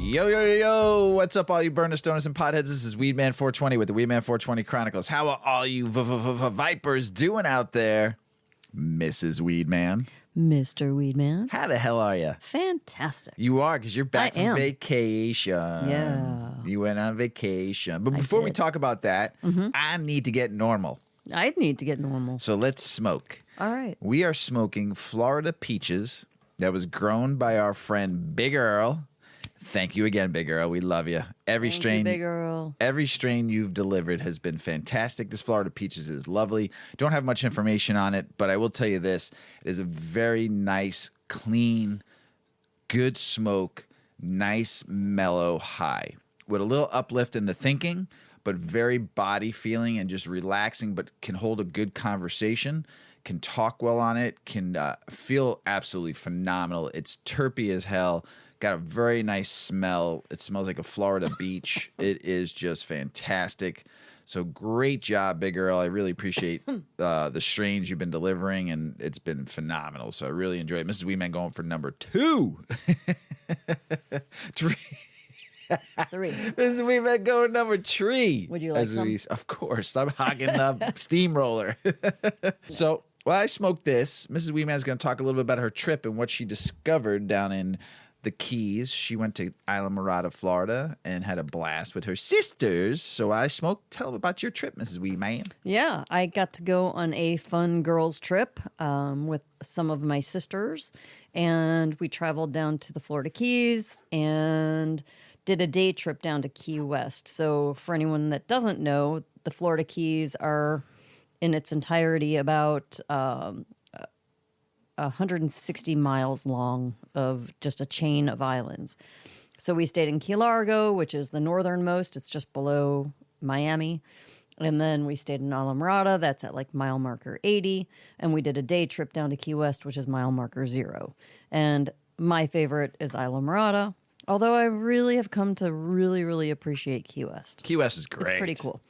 Yo, yo, yo, yo. What's up, all you burners, stoners, and potheads? This is Weedman 420 with the Weedman 420 Chronicles. How are all you vipers doing out there? Mrs. Weedman. Mr. Weedman. How the hell are you? Fantastic. You are, because you're back from vacation. Yeah. You went on vacation. But before we talk about that, I need to get normal. I need to get normal. So let's smoke. All right. We are smoking Florida peaches that was grown by our friend Big Earl. Thank you again, Big Earl. We love you. Every strain, Big Earl. Every strain you've delivered has been fantastic. This Florida peaches is lovely. Don't have much information on it, but I will tell you this: it is a very nice, clean, good smoke, nice, mellow high with a little uplift in the thinking, but very body feeling and just relaxing. But can hold a good conversation. Can talk well on it. Can feel absolutely phenomenal. It's terpy as hell. Got a very nice smell. It smells like a Florida beach. It is just fantastic. So great job, Big Earl. I really appreciate the strains you've been delivering, and it's been phenomenal. So I really enjoy it. Mrs. Weedman going for number 2. 3. Mrs. Weedman going number 3. Would you like some? Of course. I'm hogging the steamroller. So while I smoke this, Mrs. Weedman is going to talk a little bit about her trip and what she discovered down in the Keys. She went to Isla Mirada, Florida, and had a blast with her sisters. So I smoked. Tell them about your trip, Mrs. Weedman. Yeah, I got to go on a fun girls trip with some of my sisters, and we traveled down to the Florida Keys and did a day trip down to Key West. So for anyone that doesn't know, the Florida Keys are in its entirety about 160 miles long of just a chain of islands. So we stayed in Key Largo, which is the northernmost. It's just below Miami. And then we stayed in Isla Mirada. That's at like mile marker 80. And we did a day trip down to Key West, which is mile marker 0. And my favorite is Isla Mirada, although I really have come to really, really appreciate Key West. Key West is great. It's pretty cool.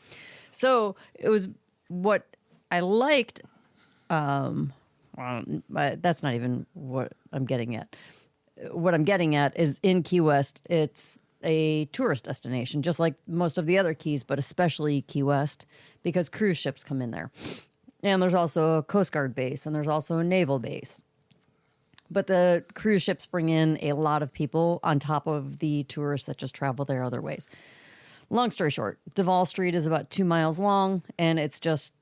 So it was what I liked. But that's not even what I'm getting at. What I'm getting at is in Key West, it's a tourist destination, just like most of the other Keys, but especially Key West, because cruise ships come in there. And there's also a Coast Guard base, and there's also a naval base. But the cruise ships bring in a lot of people on top of the tourists that just travel there other ways. Long story short, Duval Street is about 2 miles long, and it's just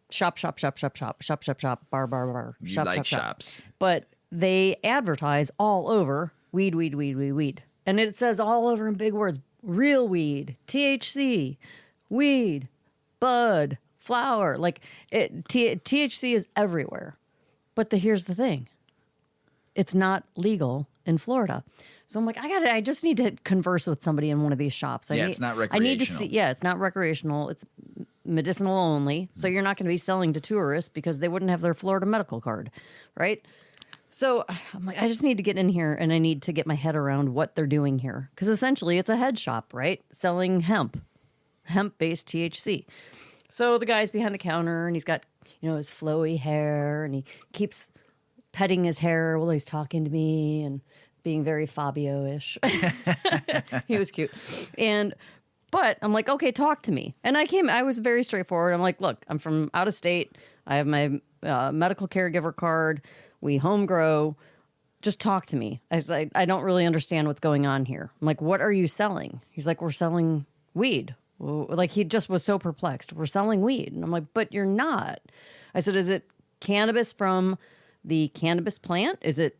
shop, shop, shop, shop, shop, shop, shop, shop, bar, bar, bar. You shop, like shop, shops. shop. But they advertise all over weed, weed, weed, weed, weed. And it says all over in big words, real weed, THC, weed, bud, flower. Like THC is everywhere. But here's the thing. It's not legal in Florida. So I'm like, I just need to converse with somebody in one of these shops. It's not recreational. I need to see. Yeah, it's not recreational. It's medicinal only. So you're not going to be selling to tourists because they wouldn't have their Florida medical card, right? So I'm like, I just need to get in here and I need to get my head around what they're doing here. Because essentially it's a head shop, right? Selling hemp-based THC. So the guy's behind the counter and he's got, his flowy hair and he keeps petting his hair while he's talking to me and being very Fabio-ish. He was cute. But I'm like, okay, talk to me. And I was very straightforward. I'm like, look, I'm from out of state. I have my medical caregiver card. We home grow. Just talk to me. I was like, I don't really understand what's going on here. I'm like, what are you selling? He's like, we're selling weed. Like he just was so perplexed. We're selling weed. And I'm like, but you're not. I said, is it cannabis from the cannabis plant? Is it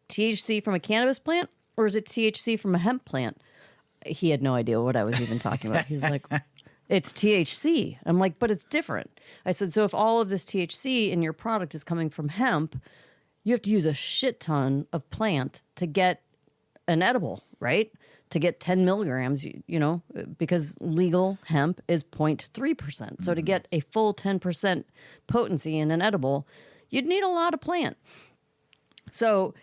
THC from a cannabis plant? Or is it THC from a hemp plant? He had no idea what I was even talking about. He was like, it's THC. I'm like, but it's different. I said, so if all of this THC in your product is coming from hemp, you have to use a shit ton of plant to get an edible, right? To get 10 milligrams, because legal hemp is 0.3%. So to get a full 10% potency in an edible, you'd need a lot of plant. So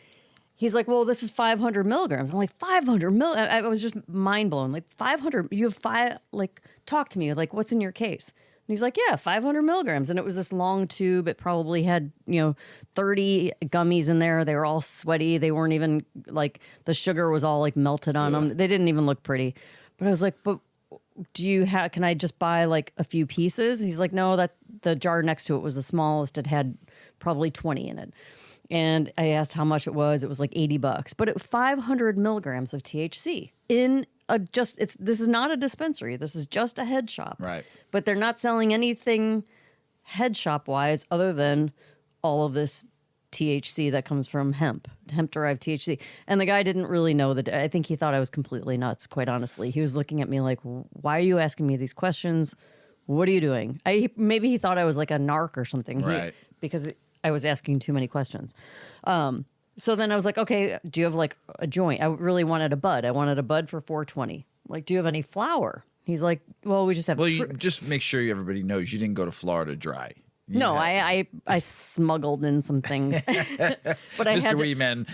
he's like, well, this is 500 milligrams. I'm like, 500 milligrams? I was just mind blown. Like 500, you have 5, like, talk to me. Like, what's in your case? he's like, yeah, 500 milligrams. And it was this long tube. It probably had, 30 gummies in there. They were all sweaty. They weren't even like, the sugar was all like melted on them. They didn't even look pretty. But I was like, but can I just buy like a few pieces? He's like, no, that the jar next to it was the smallest. It had probably 20 in it. And I asked how much it was. It was like $80, but it 500 milligrams of THC in this is not a dispensary. This is just a head shop. Right. But they're not selling anything head shop wise other than all of this THC that comes from hemp derived THC. And the guy didn't really know that. I think he thought I was completely nuts, quite honestly. He was looking at me like, why are you asking me these questions? What are you doing? Maybe he thought I was like a narc or something. Right. Because I was asking too many questions. So then I was like, okay, do you have like a joint? I really wanted a bud. I wanted a bud for $4.20. Like, do you have any flour? He's like, well, we just have. Well, you just make sure everybody knows you didn't go to Florida dry. I smuggled in some things. But I Mr. had Weedman,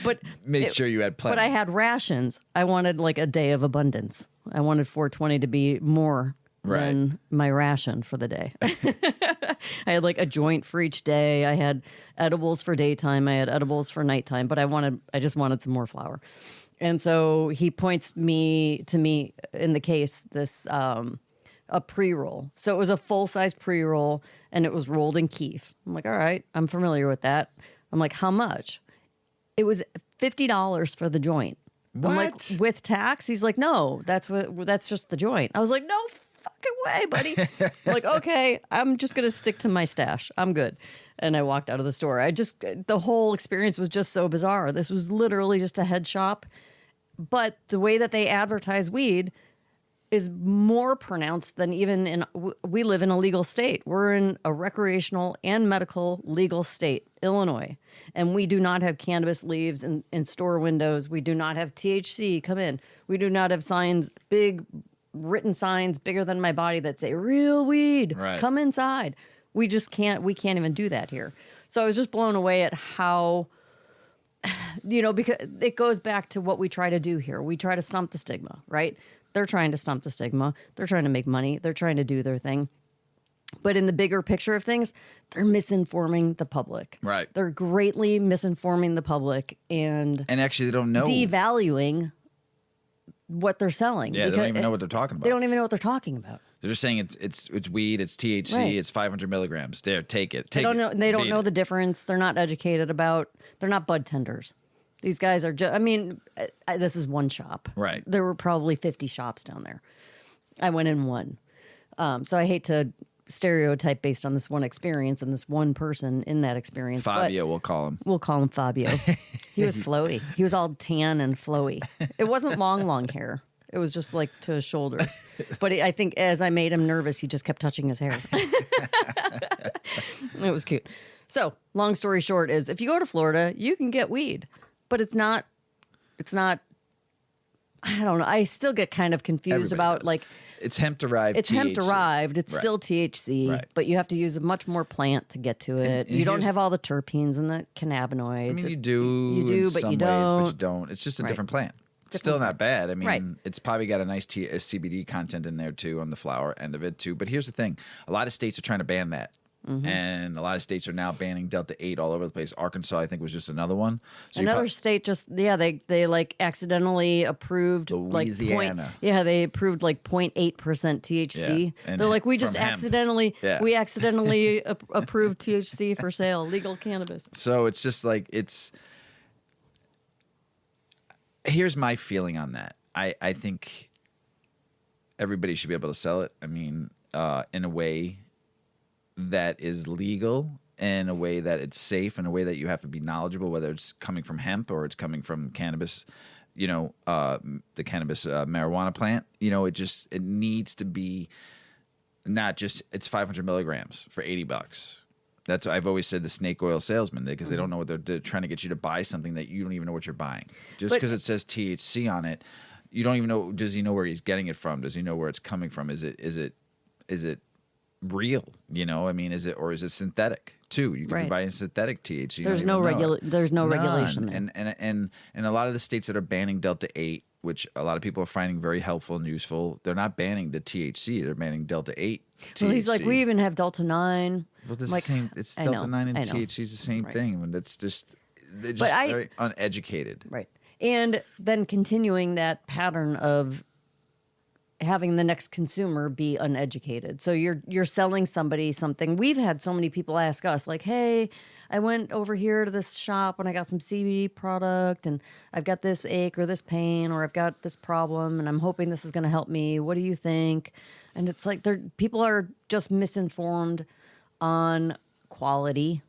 make sure you had plenty. But I had rations. I wanted like a day of abundance. I wanted $4.20 to be more than my ration for the day. I had like a joint for each day. I had edibles for daytime. I had edibles for nighttime. But I just wanted some more flour. And so he points to me in the case this a pre-roll. So it was a full-size pre-roll, and it was rolled in kief. I'm like, all right, I'm familiar with that. I'm like, how much? It was $50 for the joint. What? I'm like, with tax? He's like, no, that's just the joint. I was like, no fucking way, buddy. I'm like, okay, I'm just gonna stick to my stash. I'm good. And I walked out of the store. The whole experience was just so bizarre. This was literally just a head shop, but the way that they advertise weed is more pronounced than even we live in a legal state. We're in a recreational and medical legal state, Illinois. And we do not have cannabis leaves in store windows. We do not have THC come in. We do not have signs, big written signs bigger than my body that say real weed, come inside. We can't even do that here. So I was just blown away at how, because it goes back to what we try to do here. We try to stomp the stigma, right? They're trying to stomp the stigma. They're trying to make money. They're trying to do their thing. But in the bigger picture of things, they're misinforming the public. Right. They're greatly misinforming the public and actually they don't know. Devaluing what they're selling. Yeah, they don't even know what they're talking about. They don't even know what they're talking about. They're just saying it's weed, it's THC, it's 500 milligrams. There, take it. They don't know the difference. They're not educated about. They're not bud tenders. These guys are just. This is one shop. Right. There were probably 50 shops down there. I went in one. So I hate to stereotype based on this one experience and this one person in that experience. Fabio, we'll call him. We'll call him Fabio. He was flowy. He was all tan and flowy. It wasn't long hair. It was just like to his shoulders. But I think as I made him nervous, he just kept touching his hair. It was cute. So long story short is if you go to Florida, you can get weed, but it's not, I don't know. I still get kind of confused about like, it's hemp derived. It's hemp derived. It's still THC, but you have to use a much more plant to get to it. And you don't have all the terpenes and the cannabinoids. I mean, you do, but some you ways, don't. but you don't. It's just a different plant. Still not bad. I mean, it's probably got a nice CBD content in there too on the flower end of it too. But here's the thing: a lot of states are trying to ban that. And a lot of states are now banning Delta 8 all over the place. Arkansas, I think, was just another one. So another state just, they like accidentally approved Louisiana. They approved like 0.8% THC. Yeah. They're like, we just accidentally approved THC for sale, legal cannabis. So it's just like, here's my feeling on that. I think everybody should be able to sell it. I mean, in a way that is legal, in a way that it's safe, in a way that you have to be knowledgeable, whether it's coming from hemp or it's coming from cannabis, the cannabis marijuana plant. It needs to be not just it's 500 milligrams for $80. That's I've always said the snake oil salesman because they don't know what they're trying to get you to buy something that you don't even know what you're buying. Just because it says THC on it, you don't even know. Does he know where he's getting it from? Does he know where it's coming from? Is it real? I mean, is it synthetic too? You could be buying synthetic THC. There's no regulation there. And a lot of the states that are banning Delta 8, which a lot of people are finding very helpful and useful. They're not banning the THC; they're banning Delta 8 THC. Well, he's like, we even have Delta 9. Well, the like, same. It's I Delta know, 9 and I know. THC is the same Right. thing. And it's just they're just But very uneducated. Right. And then continuing that pattern of having the next consumer be uneducated. So you're selling somebody something. We've had so many people ask us like, "Hey, I went over here to this shop and I got some CBD product and I've got this ache or this pain or I've got this problem and I'm hoping this is going to help me. What do you think?" And it's like people are just misinformed on quality,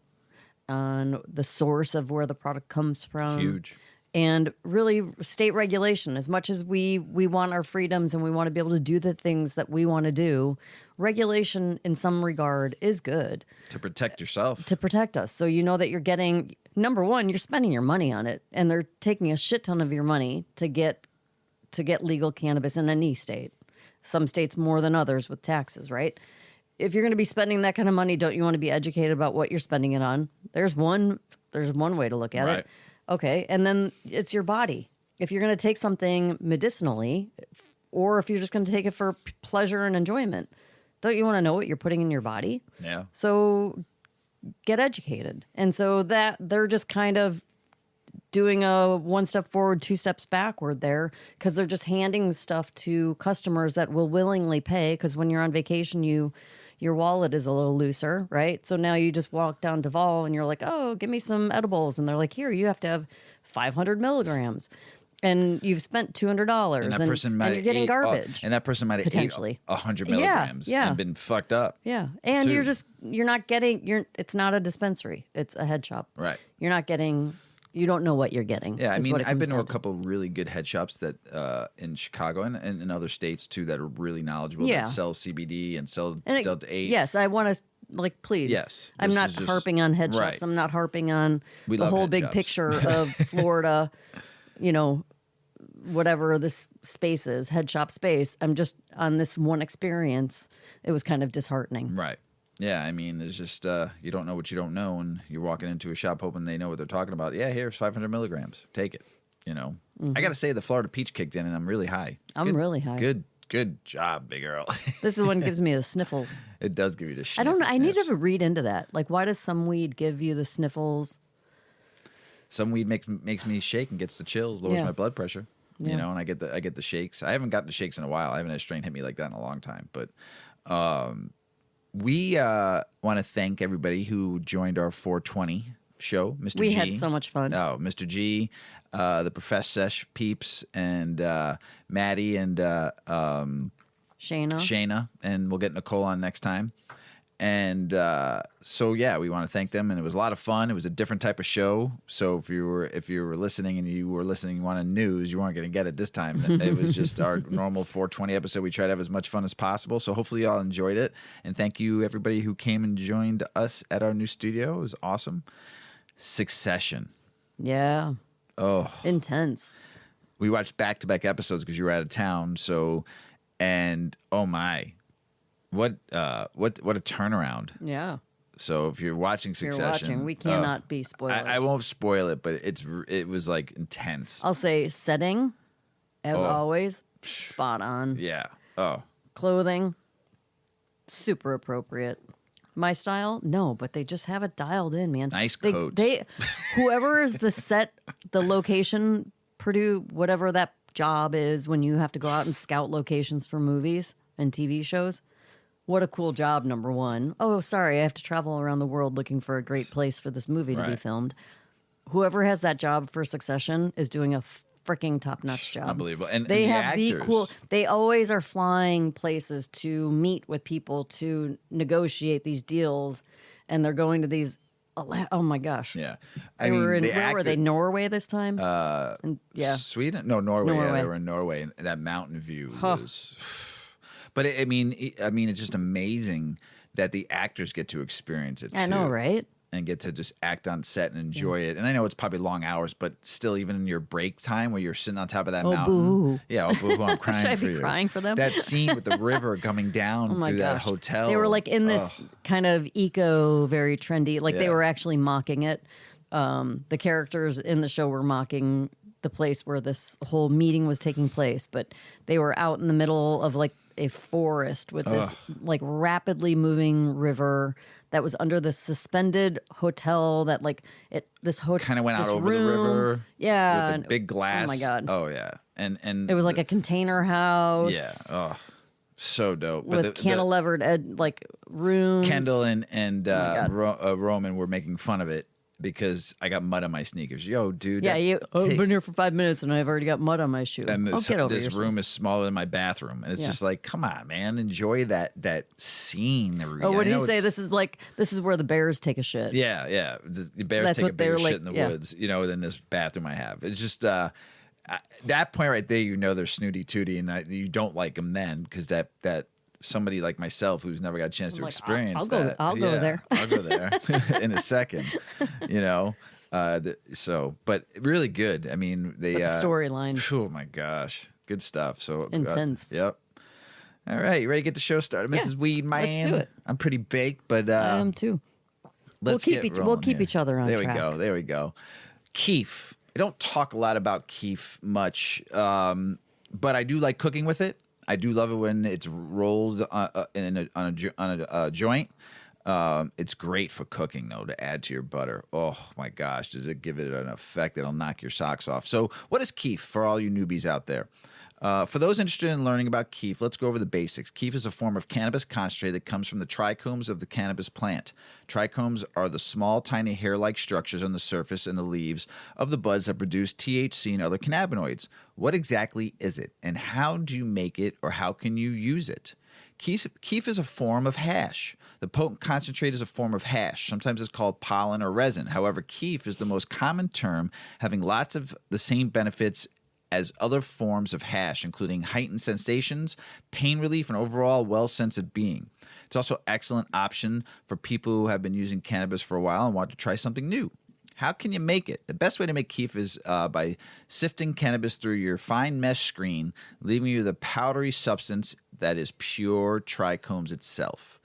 on the source of where the product comes from. Huge. And really state regulation. As much as we want our freedoms and we want to be able to do the things that we want to do, regulation in some regard is good To protect yourself. to protect us. So you know that you're getting, number one, you're spending your money on it, and they're taking a shit ton of your money to get legal cannabis in any state. Some states more than others with taxes, right? If you're going to be spending that kind of money, don't you want to be educated about what you're spending it on? There's one way to look at Right. it. Okay, and then it's your body. If you're going to take something medicinally, or if you're just going to take it for pleasure and enjoyment, don't you want to know what you're putting in your body? Yeah. So get educated. And so that they're just kind of doing a one step forward, two steps backward there, because they're just handing the stuff to customers that will willingly pay. Because when you're on vacation, your wallet is a little looser, right? So now you just walk down to Vol and you're like, "Oh, give me some edibles," and they're like, "Here, you have to have 500 milligrams." And you've spent $200, And that person might and you're getting ate, garbage. and that person might have potentially. ate 100 Yeah, milligrams yeah. and been fucked up. Yeah, and too. you're not getting. It's not a dispensary; it's a head shop. Right. You're not getting. You don't know what you're getting. Yeah, I is mean, what it I've comes been to a down couple really good head shops that in Chicago and in other states too that are really knowledgeable Yeah. that sell CBD and sell And Delta 8. Yes, I want to please. Yes, I'm this not is just- harping on head shops. right. I'm not harping on We the love whole head big shops. picture of Florida. Whatever this space is, head shop space. I'm just on this one experience. It was kind of disheartening. Right. Yeah, I mean, it's just you don't know what you don't know, and you're walking into a shop hoping they know what they're talking about. Yeah, here's 500 milligrams. Take it. I got to say, the Florida peach kicked in, and I'm really high. I'm really high. Good job, Big Earl. This is one gives me the sniffles. It does give you the shit. I don't know. I need to read into that. Like, why does some weed give you the sniffles? Some weed makes me shake and gets the chills, lowers Yeah. my blood pressure. Yeah. And I get the shakes. I haven't gotten the shakes in a while. I haven't had a strain hit me like that in a long time. But we want to thank everybody who joined our 420 show. Mr. We G. had so much fun. Oh, Mr. G, the Professor peeps, and Maddie and Shayna, and we'll get Nicole on next time. And so yeah, we want to thank them, and it was a lot of fun. It was a different type of show. So if you were listening and you wanted news, you weren't going to get it this time. It was just our normal 420 episode. We try to have as much fun as possible. So hopefully y'all enjoyed it, and thank you everybody who came and joined us at our new studio. It was awesome. Succession. Yeah. Oh, Intense. we watched back-to-back episodes because you were out of town. So, and oh my. What a turnaround! Yeah. So if you're watching If you're Succession, watching, we cannot be spoilers. I won't spoil it, but it was like intense. I'll say setting, as Oh. always, spot on. Yeah. Oh, Clothing, super appropriate. My style, no, but they just have it dialed in, man. Nice They- coats. Whoever is the set, the location, whatever that job is when you have to go out and scout locations for movies and TV shows. What a cool job, number one. Oh, sorry, I have to travel around the world looking for a great place for this movie to be Right. filmed. Whoever has that job for Succession is doing a freaking top-notch job. unbelievable! And They and the have actors, the cool. They always are flying places to meet with people to negotiate these deals, and they're going to these. Oh my gosh! Yeah, They were in. the Where were they? Norway this time. Yeah. Sweden? No, Norway. Yeah, Norway. they were in Norway, and that mountain view was. But I mean, it's just amazing that the actors get to experience it. I know, too. right? And get to just act on set and enjoy it. And I know it's probably long hours, but still, even in your break time where you're sitting on top of that Oh, mountain. boo-hoo. Yeah, oh, boo-hoo, I'm crying Should I for be you. crying for them? That scene with the river coming down Oh my through gosh! that hotel. They were like in this kind of eco, very trendy. Like they Yeah. were actually mocking it. The characters in the show were mocking the place where this whole meeting was taking place, but they were out in the middle of like a forest with this like rapidly moving river that was under the suspended hotel that like this hotel kind of went out over room, the river. Yeah. With the big glass. Oh my God. Oh yeah. And it was like a container house. Yeah. Oh, so dope. With cantilevered like rooms. Kendall and Roman were making fun of it because I got mud on my sneakers. Yo, dude. Yeah, I've been here for 5 minutes and I've already got mud on my shoe. And this room is smaller than my bathroom, and it's just like, come on, man, enjoy that scene. What did he say? This is where the bears take a shit. Yeah. The bears take a bigger shit in the woods, than this bathroom I have. It's just that point right there, they're snooty tooty, and you don't like them then because that somebody like myself who's never got a chance to experience that. I'll go there. I'll go there in a second, but really good. I mean, the storyline. Oh my gosh, good stuff. So intense. Yep. All right, you ready to get the show started, Mrs. Weedman? Let's do it. I'm pretty baked, but I am too. We'll keep each other on track. There we go. Kief. I don't talk a lot about kief much, but I do like cooking with it. I do love it when it's rolled on a joint. It's great for cooking, though, to add to your butter. Oh, my gosh. Does it give it an effect that'll knock your socks off? So what is kief for all you newbies out there? For those interested in learning about kief, let's go over the basics. Kief is a form of cannabis concentrate that comes from the trichomes of the cannabis plant. Trichomes are the small, tiny hair-like structures on the surface and the leaves of the buds that produce THC and other cannabinoids. What exactly is it, and how do you make it, or how can you use it? Kief is a form of hash. The potent concentrate is a form of hash. Sometimes it's called pollen or resin. However, kief is the most common term, having lots of the same benefits as other forms of hash, including heightened sensations, pain relief, and overall well-sense of being. It's also an excellent option for people who have been using cannabis for a while and want to try something new. How can you make it? The best way to make kief is by sifting cannabis through your fine mesh screen, leaving you the powdery substance that is pure trichomes itself.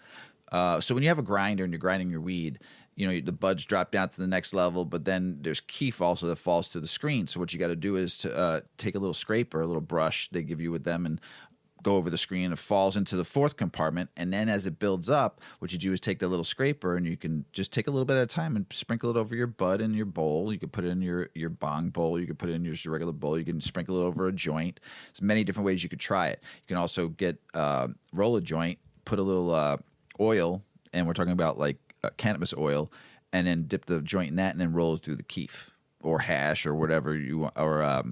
So when you have a grinder and you're grinding your weed, the buds drop down to the next level, but then there's kief also that falls to the screen. So what you got to do is to take a little scraper, a little brush they give you with them, and go over the screen, and it falls into the fourth compartment. And then as it builds up, what you do is take the little scraper, and you can just take a little bit at a time and sprinkle it over your bud in your bowl. You could put it in your bong bowl. You could put it in your regular bowl. You can sprinkle it over a joint. There's many different ways you could try it. You can also roll a joint, put a little oil, and we're talking about like cannabis oil, and then dip the joint in that, and then roll it through the kief or hash or whatever you want, or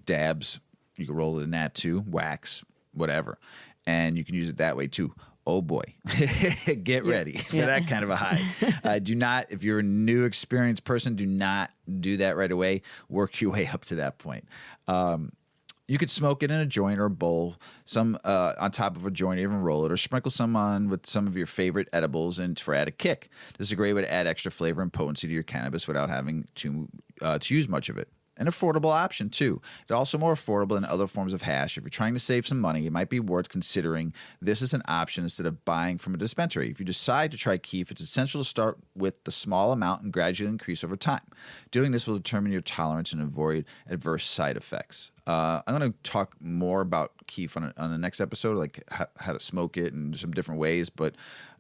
dabs. You can roll it in that too, wax, whatever, and you can use it that way too. Oh boy, get ready for that kind of a high. Do not, if you're a new experienced person, do not do that right away. Work your way up to that point. You could smoke it in a joint or a bowl, some on top of a joint, even roll it, or sprinkle some on with some of your favorite edibles and for added kick. This is a great way to add extra flavor and potency to your cannabis without having to use much of it. An affordable option, too. It's also more affordable than other forms of hash. If you're trying to save some money, it might be worth considering this as an option instead of buying from a dispensary. If you decide to try kief, it's essential to start with the small amount and gradually increase over time. Doing this will determine your tolerance and avoid adverse side effects. I'm going to talk more about kief on the next episode, like how to smoke it and some different ways, but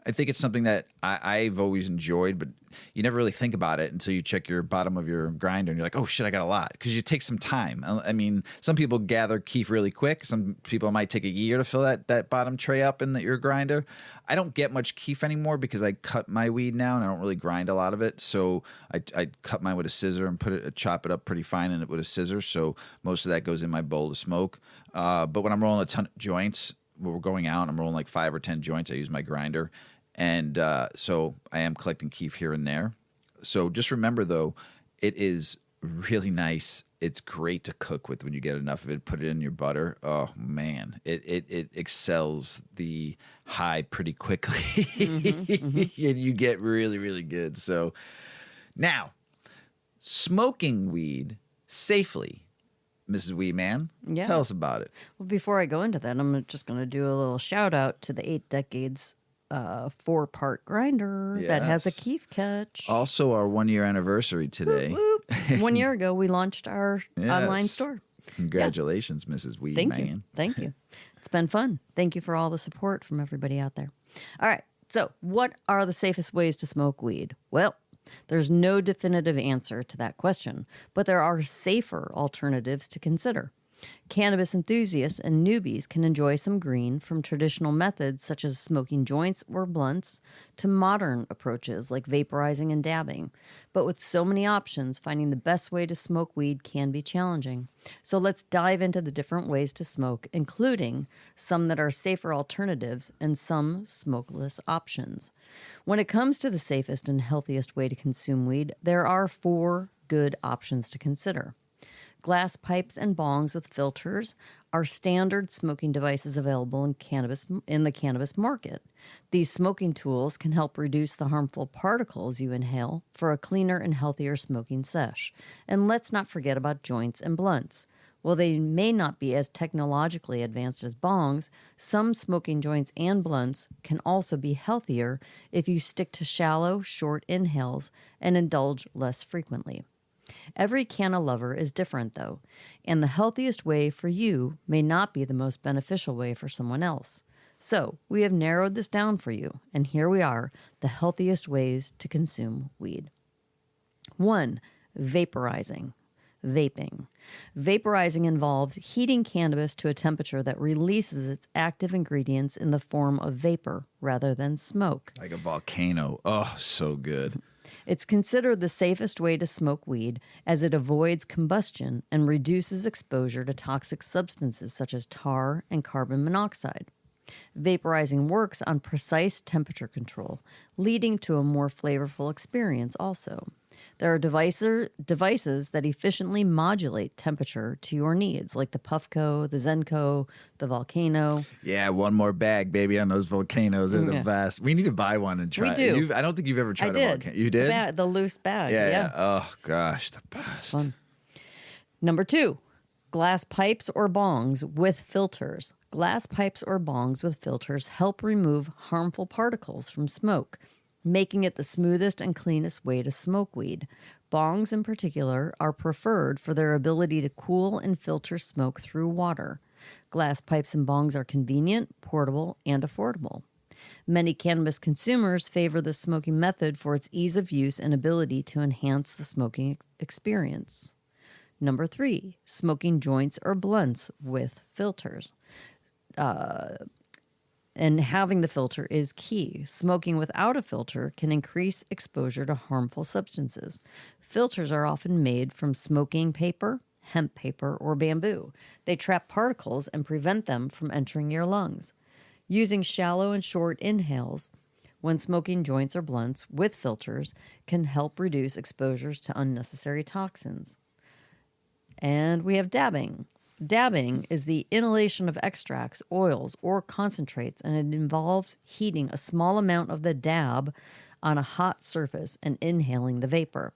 I think it's something that I've always enjoyed, but you never really think about it until you check your bottom of your grinder and you're like, oh shit, I got a lot. Because you take some time. I mean, some people gather kief really quick. Some people might take a year to fill that bottom tray up in your grinder. I don't get much kief anymore because I cut my weed now and I don't really grind a lot of it. So I cut mine with a scissor and chop it up pretty fine in it with a scissor. So most of that goes in my bowl to smoke. But when I'm rolling a ton of joints, when we're going out, I'm rolling like 5 or 10 joints. I use my grinder. And so I am collecting kief here and there. So just remember, though, it is really nice. It's great to cook with when you get enough of it. Put it in your butter. Oh, man. It excels the high pretty quickly. And you get really, really good. So now, smoking weed safely. Mrs. Weedman, tell us about it. Well, before I go into that, I'm just going to do a little shout out to the 8 decades 4-part grinder that has a Yes. kief catch. Also, our 1-year anniversary today. Whoop. 1 year ago, we launched our online Yes. store. Congratulations, Mrs. Weedman. Thank you. Thank you. It's been fun. Thank you for all the support from everybody out there. All right. So, what are the safest ways to smoke weed? Well, there's no definitive answer to that question, but there are safer alternatives to consider. Cannabis enthusiasts and newbies can enjoy some green from traditional methods such as smoking joints or blunts to modern approaches like vaporizing and dabbing. But with so many options, finding the best way to smoke weed can be challenging. So let's dive into the different ways to smoke, including some that are safer alternatives and some smokeless options. When it comes to the safest and healthiest way to consume weed, there are 4 good options to consider. Glass pipes and bongs with filters are standard smoking devices available in the cannabis market. These smoking tools can help reduce the harmful particles you inhale for a cleaner and healthier smoking sesh. And let's not forget about joints and blunts. While they may not be as technologically advanced as bongs, some smoking joints and blunts can also be healthier if you stick to shallow, short inhales and indulge less frequently. Every canna lover is different, though, and the healthiest way for you may not be the most beneficial way for someone else. So, we have narrowed this down for you, and here we are, the healthiest ways to consume weed. 1. Vaporizing. Vaping. Vaporizing involves heating cannabis to a temperature that releases its active ingredients in the form of vapor rather than smoke. Like a volcano. Oh, so good. It's considered the safest way to smoke weed as it avoids combustion and reduces exposure to toxic substances such as tar and carbon monoxide. Vaporizing works on precise temperature control, leading to a more flavorful experience also. There are devices that efficiently modulate temperature to your needs, like the Puffco, the Zenco, the Volcano. Yeah, one more bag, baby, on those volcanoes. They're the best. We need to buy one and try We do. it. I don't think you've ever tried I a did. volcano. You did? The loose bag. Yeah. Oh, gosh, the best. Fun. Number 2, glass pipes or bongs with filters. Glass pipes or bongs with filters help remove harmful particles from smoke, making it the smoothest and cleanest way to smoke weed. Bongs, in particular, are preferred for their ability to cool and filter smoke through water. Glass pipes and bongs are convenient, portable, and affordable. Many cannabis consumers favor the smoking method for its ease of use and ability to enhance the smoking experience. Number 3, smoking joints or blunts with filters. And having the filter is key. Smoking without a filter can increase exposure to harmful substances. Filters are often made from smoking paper, hemp paper, or bamboo. They trap particles and prevent them from entering your lungs. Using shallow and short inhales when smoking joints or blunts with filters can help reduce exposures to unnecessary toxins. And we have dabbing. Dabbing is the inhalation of extracts, oils, or concentrates, and it involves heating a small amount of the dab on a hot surface and inhaling the vapor.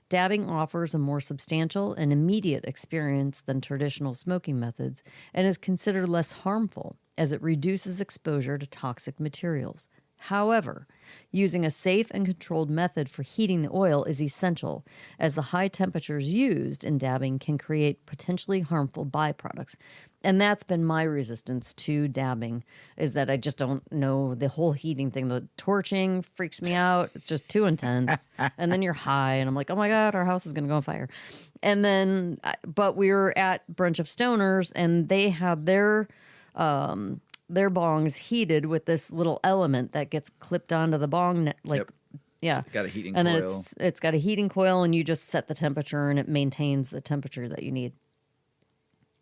Dabbing offers a more substantial and immediate experience than traditional smoking methods and is considered less harmful as it reduces exposure to toxic materials. However, using a safe and controlled method for heating the oil is essential, as the high temperatures used in dabbing can create potentially harmful byproducts. And that's been my resistance to dabbing, is that I just don't know the whole heating thing. The torching freaks me out. It's just too intense. And then you're high, and I'm like, oh my God, our house is going to go on fire. And then, but we were at Brunch of Stoners, and they had their bongs heated with this little element that gets clipped onto the bong, yeah. It's got a heating and coil. then it's got a heating coil, and you just set the temperature, and it maintains the temperature that you need.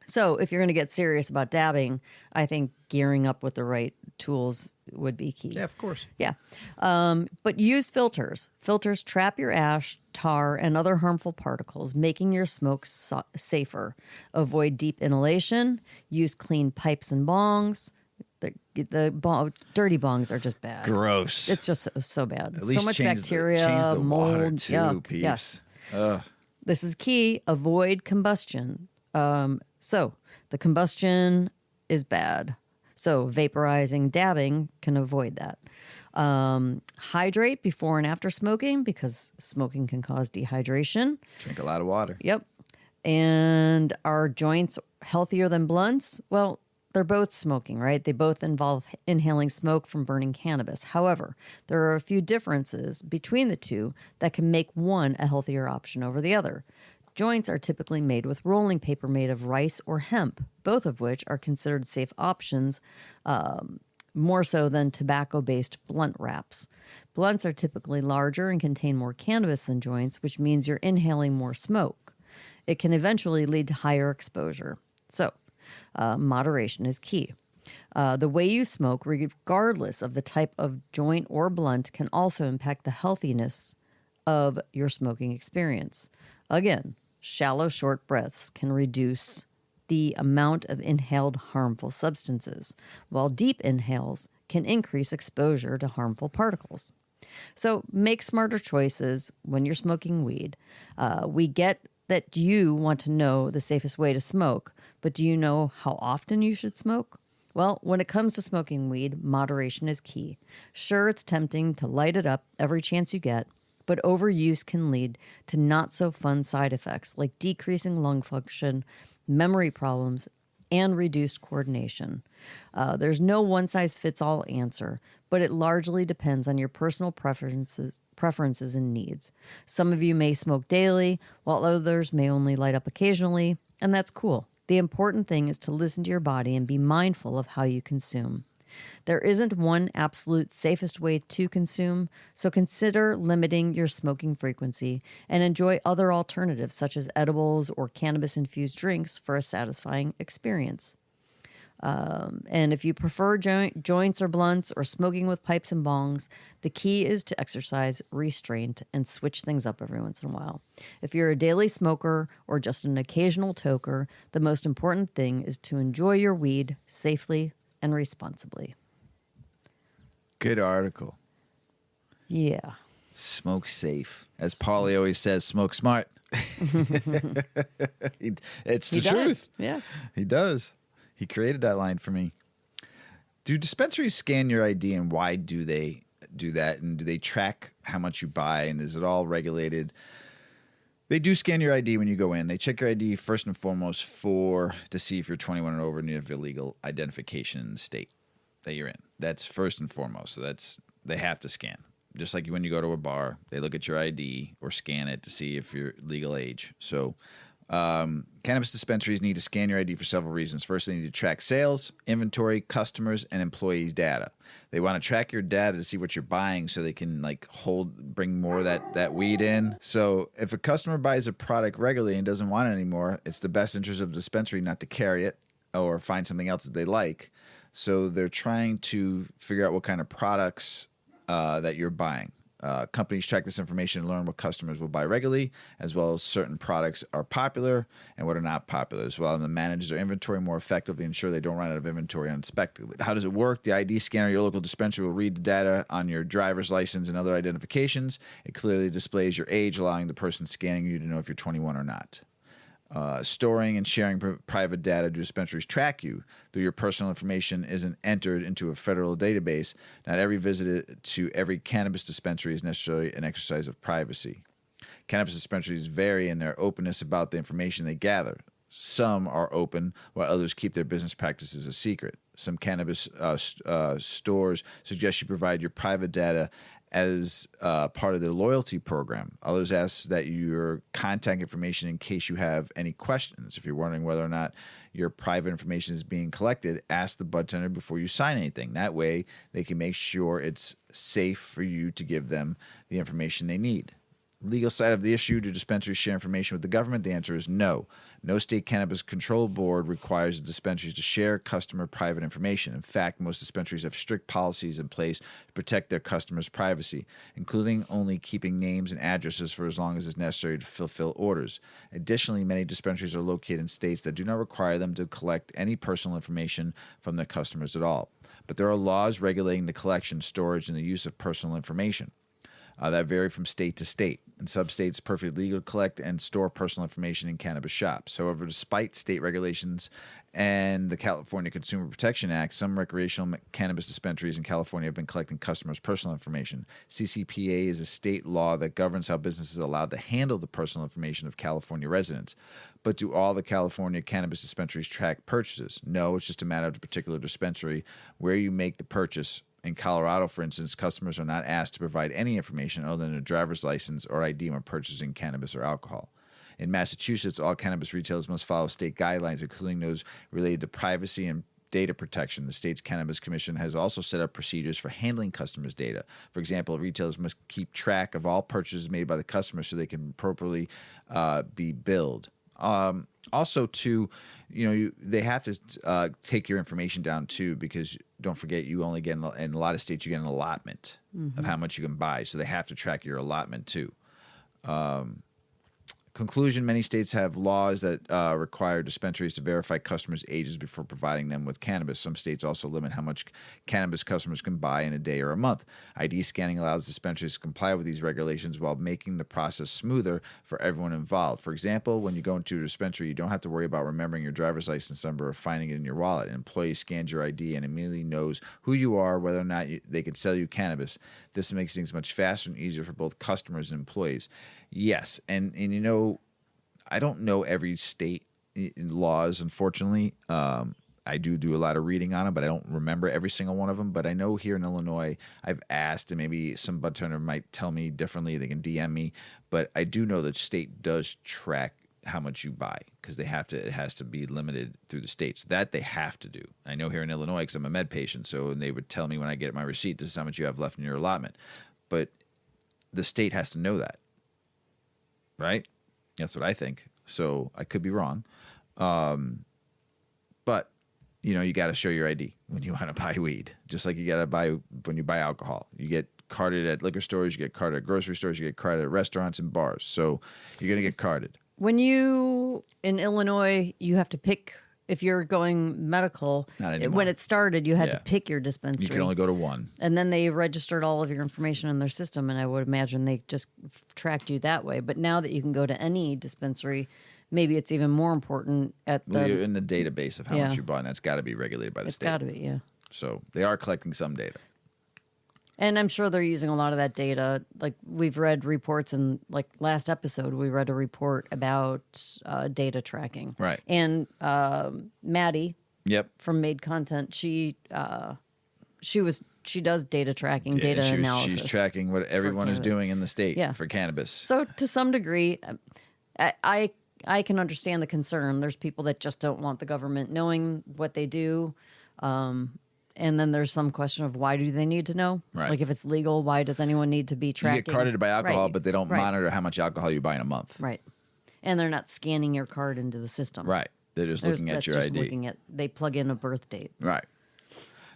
So if you're going to get serious about dabbing, I think gearing up with the right tools would be key. Yeah, of course. Yeah. But use filters. Filters trap your ash, tar, and other harmful particles, making your smoke safer. Avoid deep inhalation. Use clean pipes and bongs. The dirty bongs are just bad. Gross. It's just so bad. At least so much change bacteria, change the mold, water too, yuck. peeps. Yes. Ugh. This is key. Avoid combustion. So the combustion is bad. So vaporizing, dabbing can avoid that. Hydrate before and after smoking because smoking can cause dehydration. Drink a lot of water. Yep. And are joints healthier than blunts? Well, they're both smoking, right? They both involve inhaling smoke from burning cannabis. However, there are a few differences between the two that can make one a healthier option over the other. Joints are typically made with rolling paper made of rice or hemp, both of which are considered safe options, more so than tobacco-based blunt wraps. Blunts are typically larger and contain more cannabis than joints, which means you're inhaling more smoke. It can eventually lead to higher exposure. So, moderation is key. The way you smoke, regardless of the type of joint or blunt, can also impact the healthiness of your smoking experience. Again, shallow, short breaths can reduce the amount of inhaled harmful substances, while deep inhales can increase exposure to harmful particles. So make smarter choices when you're smoking weed. We get that you want to know the safest way to smoke, but do you know how often you should smoke? Well, when it comes to smoking weed, moderation is key. Sure, it's tempting to light it up every chance you get, but overuse can lead to not so fun side effects like decreasing lung function, memory problems, and reduced coordination. There's no one-size-fits-all answer, but it largely depends on your personal preferences and needs. Some of you may smoke daily, while others may only light up occasionally, and that's cool. The important thing is to listen to your body and be mindful of how you consume. There isn't one absolute safest way to consume, so consider limiting your smoking frequency and enjoy other alternatives such as edibles or cannabis-infused drinks for a satisfying experience. And if you prefer joints or blunts or smoking with pipes and bongs, the key is to exercise restraint and switch things up every once in a while. If you're a daily smoker or just an occasional toker, the most important thing is to enjoy your weed safely and responsibly. Good article. Yeah. Smoke safe. As Paulie always says, smoke smart. It's the truth. Yeah. He does. He created that line for me. Do dispensaries scan your ID, and why do they do that? And do they track how much you buy, and is it all regulated? They do scan your ID when you go in. They check your ID first and foremost to see if you're 21 and over and you have illegal identification in the state that you're in. That's first and foremost. So they have to scan. Just like when you go to a bar, they look at your ID or scan it to see if you're legal age. So cannabis dispensaries need to scan your ID for several reasons. First, they need to track sales, inventory, customers, and employees' data. They want to track your data to see what you're buying so they can bring more of that weed in. So if a customer buys a product regularly and doesn't want it anymore, it's the best interest of the dispensary not to carry it or find something else that they like. So they're trying to figure out what kind of products that you're buying. Companies track this information to learn what customers will buy regularly, as well as certain products are popular and what are not popular, as well as manage their inventory more effectively, ensure they don't run out of inventory unexpectedly. How does it work? The ID scanner at your local dispensary will read the data on your driver's license and other identifications. It clearly displays your age, allowing the person scanning you to know if you're 21 or not. Storing and sharing private data. Do dispensaries track you though your personal information isn't entered into a federal database? Not every visit to every cannabis dispensary is necessarily an exercise of privacy. Cannabis dispensaries vary in their openness about the information they gather. Some are open, while others keep their business practices a secret. Some cannabis stores suggest you provide your private data as part of their loyalty program. Others ask that your contact information in case you have any questions. If you're wondering whether or not your private information is being collected, ask the bud tender before you sign anything. That way, they can make sure it's safe for you to give them the information they need. Legal side of the issue, do dispensaries share information with the government? The answer is no. No state cannabis control board requires the dispensaries to share customer private information. In fact, most dispensaries have strict policies in place to protect their customers' privacy, including only keeping names and addresses for as long as is necessary to fulfill orders. Additionally, many dispensaries are located in states that do not require them to collect any personal information from their customers at all. But there are laws regulating the collection, storage, and the use of personal information that vary from state to state. In some states, it's perfectly legal to collect and store personal information in cannabis shops. However, despite state regulations and the California Consumer Protection Act, some recreational cannabis dispensaries in California have been collecting customers' personal information. CCPA is a state law that governs how businesses are allowed to handle the personal information of California residents. But do all the California cannabis dispensaries track purchases? No, it's just a matter of the particular dispensary where you make the purchase. In Colorado, for instance, customers are not asked to provide any information other than a driver's license or ID when purchasing cannabis or alcohol. In Massachusetts, all cannabis retailers must follow state guidelines, including those related to privacy and data protection. The state's Cannabis Commission has also set up procedures for handling customers' data. For example, retailers must keep track of all purchases made by the customer so they can appropriately be billed. Also, too, they have to take your information down too, because don't forget, you only get in a lot of states you get an allotment of how much you can buy, so they have to track your allotment too. Conclusion: many states have laws that require dispensaries to verify customers' ages before providing them with cannabis. Some states also limit how much cannabis customers can buy in a day or a month. ID scanning allows dispensaries to comply with these regulations while making the process smoother for everyone involved. For example, when you go into a dispensary, you don't have to worry about remembering your driver's license number or finding it in your wallet. An employee scans your ID and immediately knows who you are, whether or not they can sell you cannabis. This makes things much faster and easier for both customers and employees. Yes, and I don't know every state laws, unfortunately. I do a lot of reading on them, but I don't remember every single one of them. But I know here in Illinois, I've asked, and maybe some bartender might tell me differently. They can DM me. But I do know that state does track how much you buy because they have to. It has to be limited through the states. That they have to do. I know here in Illinois because I'm a med patient, so they would tell me when I get my receipt, this is how much you have left in your allotment. But the state has to know that. Right? That's what I think. So I could be wrong. But, you got to show your ID when you want to buy weed. Just like you got to buy when you buy alcohol. You get carded at liquor stores, you get carded at grocery stores, you get carded at restaurants and bars. So you're going to get carded. In Illinois, you have to pick. If you're going medical, not anymore. When it started, you had to pick your dispensary. You can only go to one. And then they registered all of your information in their system, and I would imagine they just tracked you that way. But now that you can go to any dispensary, maybe it's even more important you're in the database of how much you bought, and that's got to be regulated by the state. It's got to be, yeah. So they are collecting some data. And I'm sure they're using a lot of that data. Like we've read reports, and like last episode, we read a report about data tracking. Right. And Maddie, from Made Content, she does data tracking, data analysis. She's tracking what everyone is doing in the state for cannabis. So to some degree, I can understand the concern. There's people that just don't want the government knowing what they do. And then there's some question of why do they need to know? Right. Like if it's legal, why does anyone need to be tracking? You get carded by alcohol, but they don't monitor how much alcohol you buy in a month. Right. And they're not scanning your card into the system. Right. They're just looking at your ID. They plug in a birth date. Right.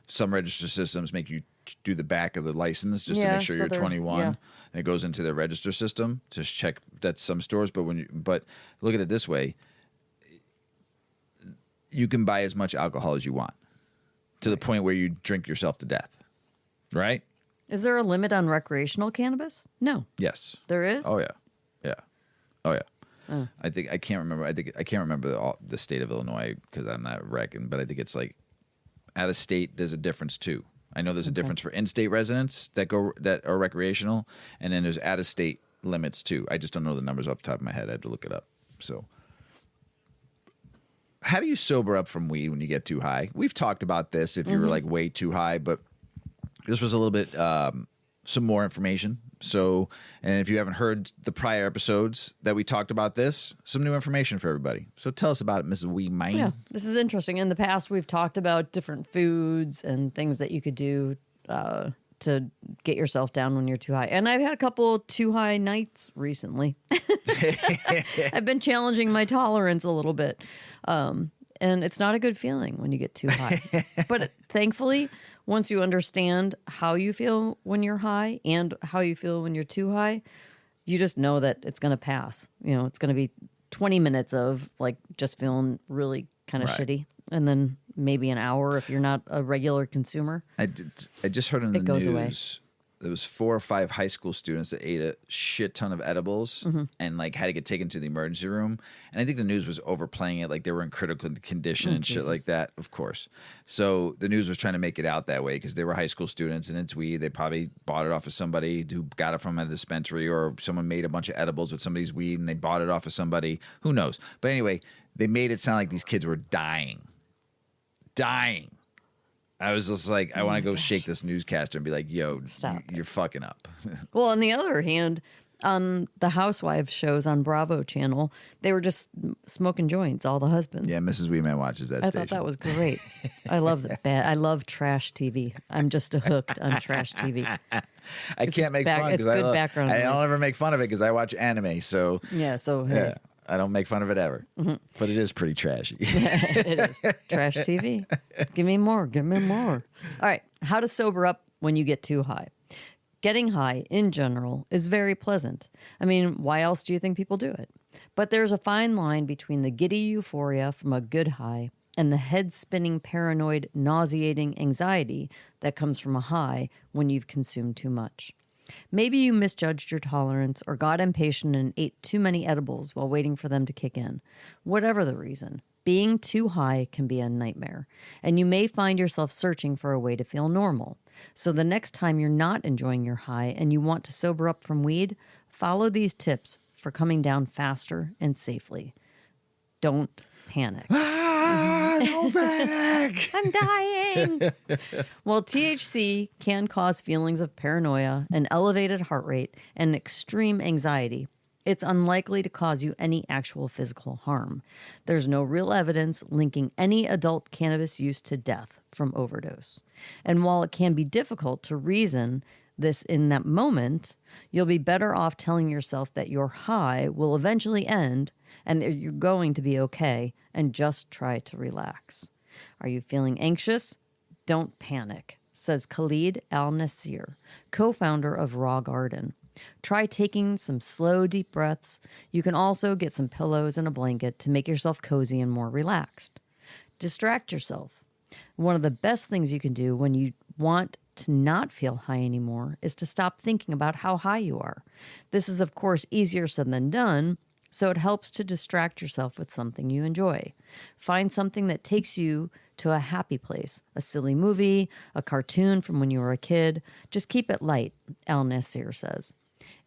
Some register systems make you do the back of the license just to make sure you're 21. Yeah. And it goes into the register system to check. That's some stores. But look at it this way. You can buy as much alcohol as you want. To the point where you drink yourself to death, right? Is there a limit on recreational cannabis? No. Yes. There is? Oh, yeah. I think I can't remember. I can't remember the state of Illinois because I'm not reckoning, but I think it's like out of state. There's a difference too. I know there's a difference for in-state residents that are recreational, and then there's out of state limits too. I just don't know the numbers off the top of my head. I had to look it up. So. How do you sober up from weed when you get too high? We've talked about this if you were like way too high, but this was a little bit some more information. So, and if you haven't heard the prior episodes that we talked about this, some new information for everybody. So tell us about it, Mrs. Weedman. Yeah, this is interesting. In the past, we've talked about different foods and things that you could do to get yourself down when you're too high. And I've had a couple too high nights recently. I've been challenging my tolerance a little bit. And it's not a good feeling when you get too high. But thankfully, once you understand how you feel when you're high and how you feel when you're too high, you just know that it's going to pass. It's going to be 20 minutes of like just feeling really kind of shitty. And then maybe an hour if you're not a regular consumer. I just heard in the news there was 4 or 5 high school students that ate a shit ton of edibles and like had to get taken to the emergency room. And I think the news was overplaying it, like they were in critical condition and shit like that, of course. So the news was trying to make it out that way because they were high school students and it's weed. They probably bought it off of somebody who got it from a dispensary, or someone made a bunch of edibles with somebody's weed and they bought it off of somebody. Who knows? But anyway, they made it sound like these kids were dying. I was just like, I want to go shake this newscaster and be like, yo, you're fucking up. Well, on the other hand, on the housewives shows on Bravo channel, they were just smoking joints, all the husbands. Yeah, Mrs. Weedman watches that station. I thought that was great. I love that. I love trash TV. I'm just hooked on trash TV. I can't make fun because I don't ever make fun of it because I watch anime. So yeah, hey. I don't make fun of it ever, but it is pretty trashy. It is trash TV. Give me more. All right. How to sober up when you get too high. Getting high in general is very pleasant. I mean, why else do you think people do it? But there's a fine line between the giddy euphoria from a good high and the head-spinning, paranoid, nauseating anxiety that comes from a high when you've consumed too much. Maybe you misjudged your tolerance or got impatient and ate too many edibles while waiting for them to kick in. Whatever the reason, being too high can be a nightmare, and you may find yourself searching for a way to feel normal. So the next time you're not enjoying your high and you want to sober up from weed, follow these tips for coming down faster and safely. Don't panic. Don't panic. I'm dying. Well, THC can cause feelings of paranoia, an elevated heart rate, and extreme anxiety. It's unlikely to cause you any actual physical harm. There's no real evidence linking any adult cannabis use to death from overdose. And while it can be difficult to reason this in that moment, you'll be better off telling yourself that your high will eventually end and that you're going to be okay, and just try to relax. Are you feeling anxious? Don't panic, says Khalid Al-Nasir, co-founder of Raw Garden. Try taking some slow, deep breaths. You can also get some pillows and a blanket to make yourself cozy and more relaxed. Distract yourself. One of the best things you can do when you want to not feel high anymore is to stop thinking about how high you are. This is, of course, easier said than done, so it helps to distract yourself with something you enjoy. Find something that takes you to a happy place, a silly movie, a cartoon from when you were a kid. Just keep it light, Al-Nasir says.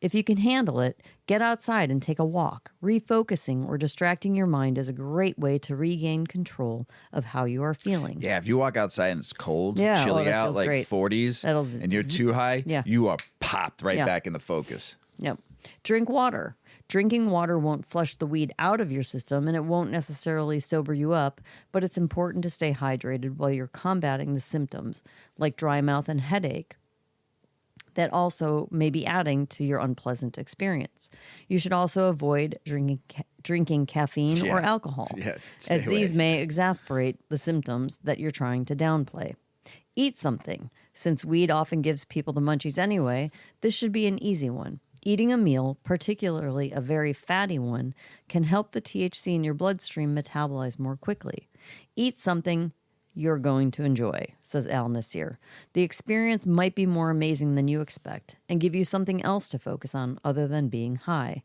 If you can handle it, get outside and take a walk. Refocusing or distracting your mind is a great way to regain control of how you are feeling. Yeah, if you walk outside and it's cold, chilly out, like great. 40s, and you're too high, you are popped right back into focus. Yep. Drink water. Drinking water won't flush the weed out of your system, and it won't necessarily sober you up, but it's important to stay hydrated while you're combating the symptoms, like dry mouth and headache, that also may be adding to your unpleasant experience. You should also avoid drinking caffeine or alcohol, as these may exacerbate the symptoms that you're trying to downplay. Eat something. Since weed often gives people the munchies anyway, this should be an easy one. Eating a meal, particularly a very fatty one, can help the THC in your bloodstream metabolize more quickly. Eat something you're going to enjoy, says Al-Nasir. The experience might be more amazing than you expect and give you something else to focus on other than being high.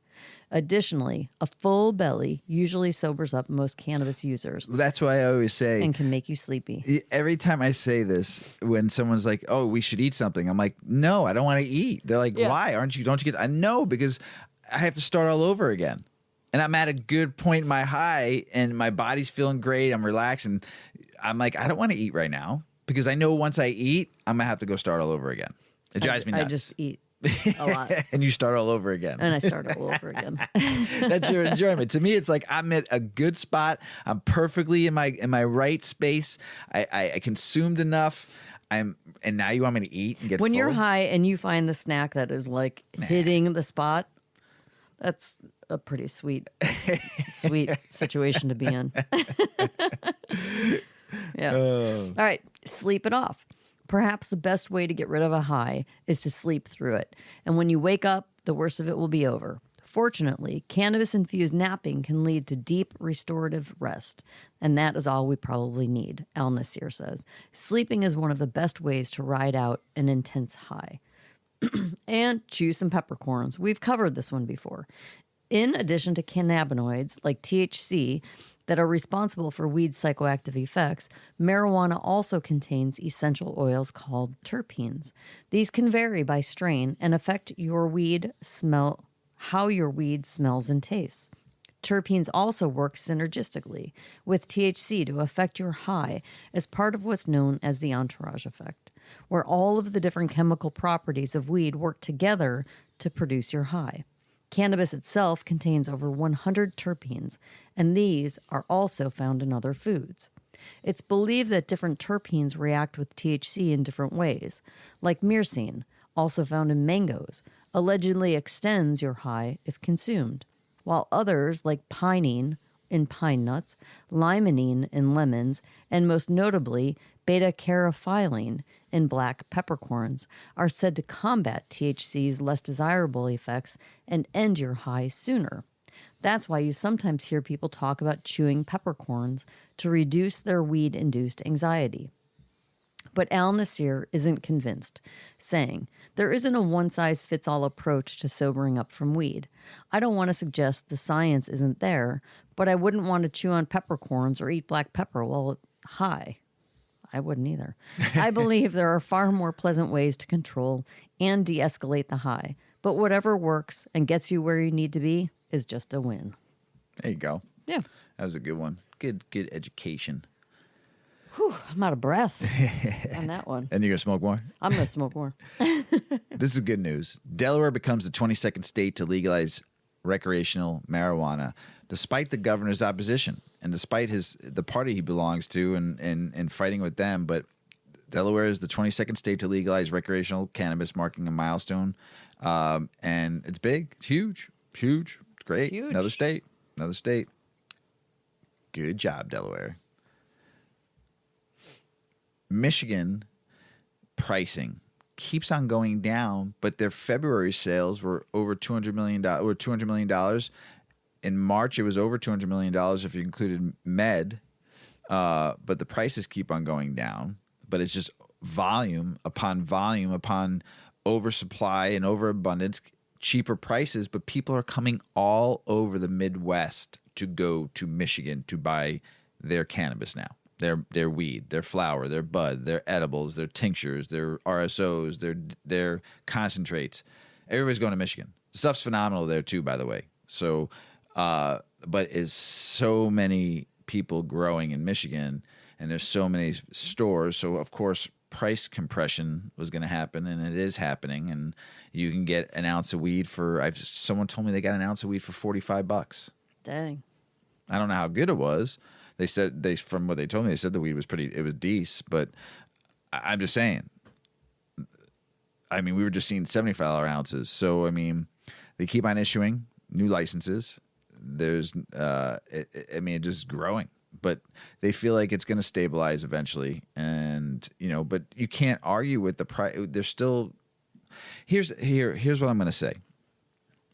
Additionally, a full belly usually sobers up most cannabis users. That's why I always say... and can make you sleepy. Every time I say this, when someone's like, oh, we should eat something, I'm like, no, I don't want to eat. They're like, why? Don't you get... I know, because I have to start all over again. And I'm at a good point in my high, and my body's feeling great. I'm relaxed, and I'm like, I don't want to eat right now, because I know once I eat, I'm going to have to go start all over again. It drives me nuts. I just eat a lot. And you start all over again. And I start all over again. That's your enjoyment. To me, it's like I'm at a good spot. I'm perfectly in my right space. I consumed enough. And now you want me to eat and get when full? You're high and you find the snack that is like hitting the spot, that's a pretty sweet situation to be in. All right, sleep it off. Perhaps the best way to get rid of a high is to sleep through it. And when you wake up, the worst of it will be over. Fortunately, cannabis-infused napping can lead to deep restorative rest, and that is all we probably need, Al-Nasir says. Sleeping is one of the best ways to ride out an intense high. And chew some peppercorns. We've covered this one before. In addition to cannabinoids like THC that are responsible for weed's psychoactive effects, marijuana also contains essential oils called terpenes. These can vary by strain and affect how your weed smells and tastes. Terpenes also work synergistically with THC to affect your high as part of what's known as the entourage effect, where all of the different chemical properties of weed work together to produce your high. Cannabis itself contains over 100 terpenes, and these are also found in other foods. It's believed that different terpenes react with THC in different ways, like myrcene, also found in mangoes, allegedly extends your high if consumed, while others, like pinene in pine nuts, limonene in lemons, and most notably beta-caryophyllene in black peppercorns, are said to combat THC's less desirable effects and end your high sooner. That's why you sometimes hear people talk about chewing peppercorns to reduce their weed-induced anxiety. But Al Nasir isn't convinced, saying, there isn't a one-size-fits-all approach to sobering up from weed. I don't want to suggest the science isn't there, but I wouldn't want to chew on peppercorns or eat black pepper while high. I wouldn't either. I believe there are far more pleasant ways to control and de-escalate the high, but whatever works and gets you where you need to be is just a win. There you go. Yeah. That was a good one. Good education. Whew, I'm out of breath on that one. And you're going to smoke more? I'm going to smoke more. This is good news. Delaware becomes the 22nd state to legalize recreational marijuana, despite the governor's opposition and despite the party he belongs to and fighting with them. But Delaware is the 22nd state to legalize recreational cannabis, marking a milestone. And it's big. It's huge. Huge. It's great. Huge. Another state. Good job, Delaware. Michigan pricing keeps on going down, but their February sales were over $200 million. In March, it was over $200 million if you included med. But the prices keep on going down. But it's just volume upon oversupply and overabundance, cheaper prices. But people are coming all over the Midwest to go to Michigan to buy their cannabis now. Their weed, their flower, their bud, their edibles, their tinctures, their RSOs, their concentrates. Everybody's going to Michigan. The stuff's phenomenal there too, by the way. So, but is so many people growing in Michigan, and there's so many stores. So of course, price compression was going to happen, and it is happening. And you can get an ounce of weed for. Someone told me they got an ounce of weed for $45. Dang. I don't know how good it was. They said from what they told me, they said the weed was it was decent, but I'm just saying. I mean, we were just seeing $75 ounces. So, I mean, they keep on issuing new licenses. There's, it's just growing, but they feel like it's going to stabilize eventually. And, but you can't argue with the price. There's still, here's what I'm going to say.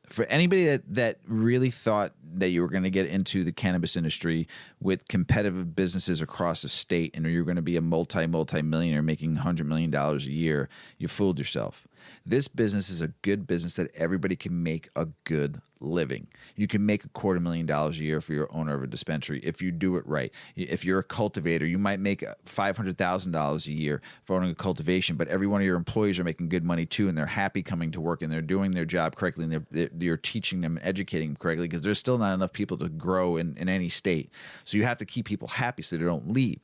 For anybody that really thought that you were going to get into the cannabis industry with competitive businesses across the state and you're going to be a multi-millionaire making $100 million a year, you fooled yourself. This business is a good business that everybody can make a good living. You can make $250,000 a year for your owner of a dispensary if you do it right. If you're a cultivator, you might make $500,000 a year for owning a cultivation, but every one of your employees are making good money too, and they're happy coming to work, and they're doing their job correctly, and you're teaching them and educating them correctly, because there's still not enough people to grow in any state. So you have to keep people happy so they don't leave.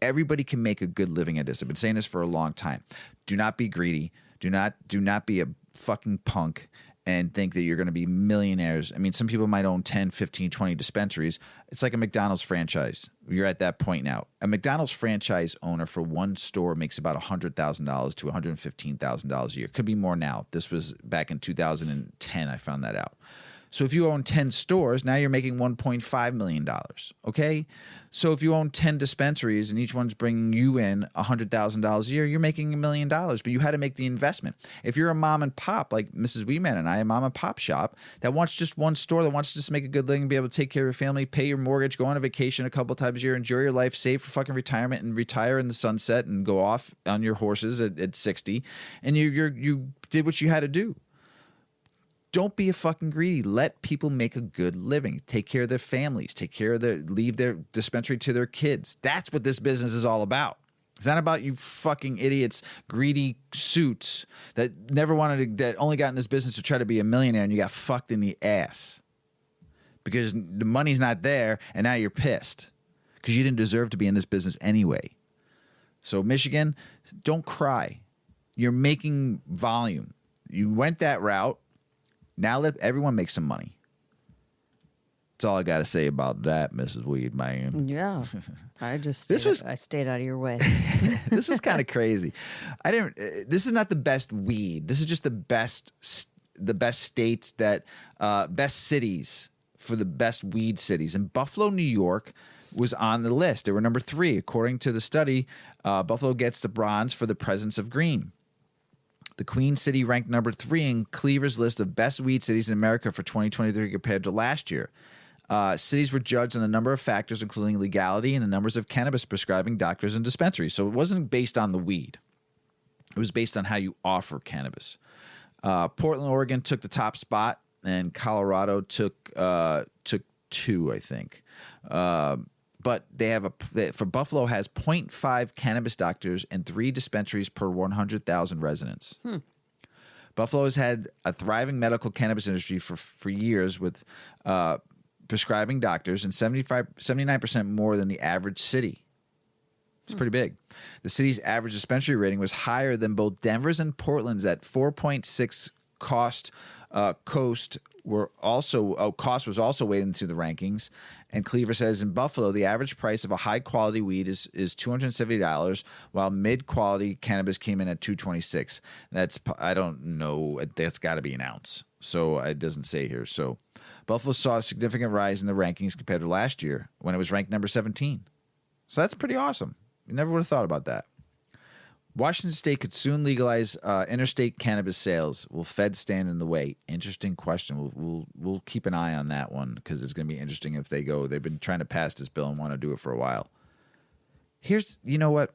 Everybody can make a good living at this. I've been saying this for a long time. Do not be greedy. Do not be a fucking punk and think that you're going to be millionaires. I mean, some people might own 10, 15, 20 dispensaries. It's like a McDonald's franchise. You're at that point now. A McDonald's franchise owner for one store makes about $100,000 to $115,000 a year. Could be more now. This was back in 2010. I found that out. So if you own 10 stores, now you're making $1.5 million. Okay? So if you own 10 dispensaries and each one's bringing you in $100,000 a year, you're making $1 million, but you had to make the investment. If you're a mom and pop, like Mrs. Weedman and I, a mom and pop shop that wants just one store, that wants to just make a good living, be able to take care of your family, pay your mortgage, go on a vacation a couple times a year, enjoy your life, save for fucking retirement, and retire in the sunset and go off on your horses at 60, and you did what you had to do. Don't be a fucking greedy. Let people make a good living. Take care of their families. Leave their dispensary to their kids. That's what this business is all about. It's not about you fucking idiots, greedy suits that that only got in this business to try to be a millionaire, and you got fucked in the ass because the money's not there, and now you're pissed because you didn't deserve to be in this business anyway. So Michigan, don't cry. You're making volume. You went that route. Now let everyone make some money. That's all I got to say about that, Mrs. Weedman. Yeah, I stayed out of your way. This was kind of crazy. This is not the best weed. This is just the best states best cities for the best weed cities. And Buffalo, New York was on the list. They were number 3. According to the study, Buffalo gets the bronze for the presence of green. The Queen City ranked number 3 in Cleaver's list of best weed cities in America for 2023 compared to last year. Cities were judged on a number of factors, including legality and the numbers of cannabis prescribing doctors and dispensaries. So it wasn't based on the weed. It was based on how you offer cannabis. Portland, Oregon took the top spot, and Colorado took 2, I think. But for Buffalo has 0.5 cannabis doctors and 3 dispensaries per 100,000 residents. Buffalo has had a thriving medical cannabis industry for years with prescribing doctors and 79% more than the average city. It's pretty big. The city's average dispensary rating was higher than both Denver's and Portland's at 4.6 cost. Cost was also weighed into the rankings. And Cleaver says in Buffalo, the average price of a high-quality weed is $270, while mid-quality cannabis came in at $226. I don't know, that's got to be an ounce. So it doesn't say here. So Buffalo saw a significant rise in the rankings compared to last year when it was ranked number 17. So that's pretty awesome. You never would have thought about that. Washington State could soon legalize interstate cannabis sales. Will feds stand in the way? Interesting question. We'll keep an eye on that one because it's going to be interesting if they go. They've been trying to pass this bill and want to do it for a while. You know what?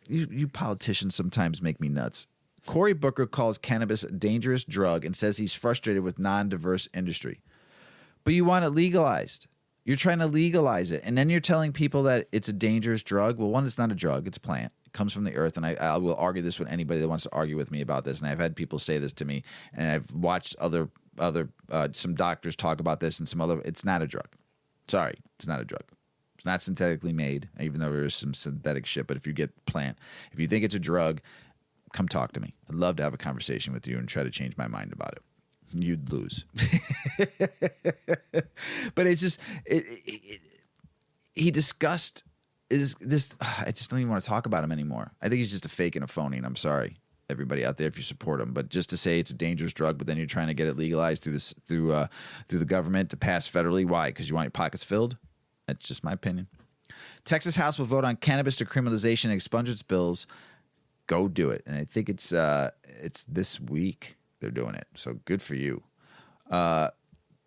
You politicians sometimes make me nuts. Cory Booker calls cannabis a dangerous drug and says he's frustrated with non-diverse industry. But you want it legalized. You're trying to legalize it. And then you're telling people that it's a dangerous drug. Well, one, it's not a drug. It's a plant. Comes from the earth, and I will argue this with anybody that wants to argue with me about this. And I've had people say this to me, and I've watched some doctors talk about this, and some other. It's not a drug. Sorry, it's not a drug. It's not synthetically made, even though there is some synthetic shit. But if you get plant, if you think it's a drug, come talk to me. I'd love to have a conversation with you and try to change my mind about it. You'd lose. But it's just he discussed. Is this? I just don't even want to talk about him anymore. I think he's just a fake and a phony, and I'm sorry, everybody out there, if you support him. But just to say it's a dangerous drug, but then you're trying to get it legalized through the government to pass federally. Why? Because you want your pockets filled? That's just my opinion. Texas House will vote on cannabis decriminalization and expungement bills. Go do it, and I think it's this week they're doing it. So good for you.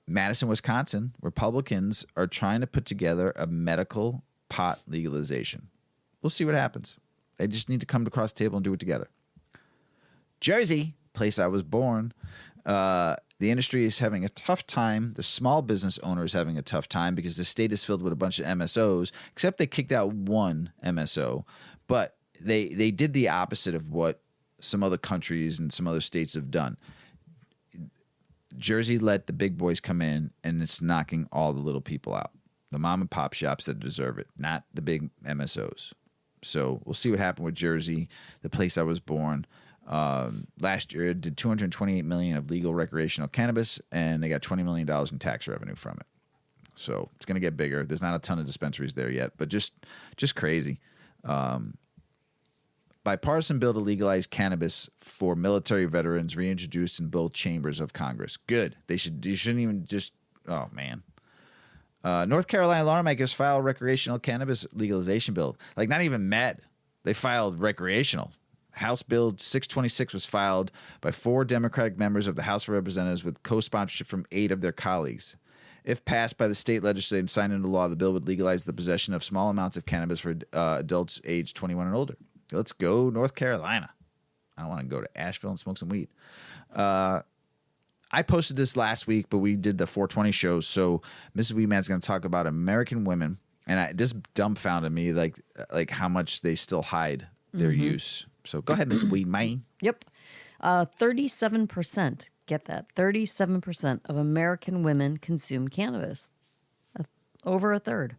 Madison, Wisconsin, Republicans are trying to put together a medical pot legalization. We'll see what happens. They just need to come across the table and do it together. Jersey, place I was born, the industry is having a tough time. The small business owner is having a tough time because the state is filled with a bunch of MSOs, except they kicked out one MSO. But they did the opposite of what some other countries and some other states have done. Jersey let the big boys come in, and it's knocking all the little people out. The mom and pop shops that deserve it, not the big MSOs. So we'll see what happened with Jersey, the place I was born. Last year, it did $228 million of legal recreational cannabis, and they got $20 million in tax revenue from it. So it's going to get bigger. There's not a ton of dispensaries there yet, but just crazy. Bipartisan bill to legalize cannabis for military veterans reintroduced in both chambers of Congress. Good. You shouldn't even just. Oh man. North Carolina lawmakers filed recreational cannabis legalization bill. Like not even med. They filed recreational. House Bill 626 was filed by 4 Democratic members of the House of Representatives with co-sponsorship from 8 of their colleagues. If passed by the state legislature and signed into law, the bill would legalize the possession of small amounts of cannabis for adults aged 21 and older. Let's go North Carolina. I want to go to Asheville and smoke some weed. I posted this last week, but we did the 420 show, so Mrs. Weedman's going to talk about American women, and this dumbfounded me, like how much they still hide their use. So go ahead, Mrs. Weedman. Yep. 37%, get that, 37% of American women consume cannabis. Over a third.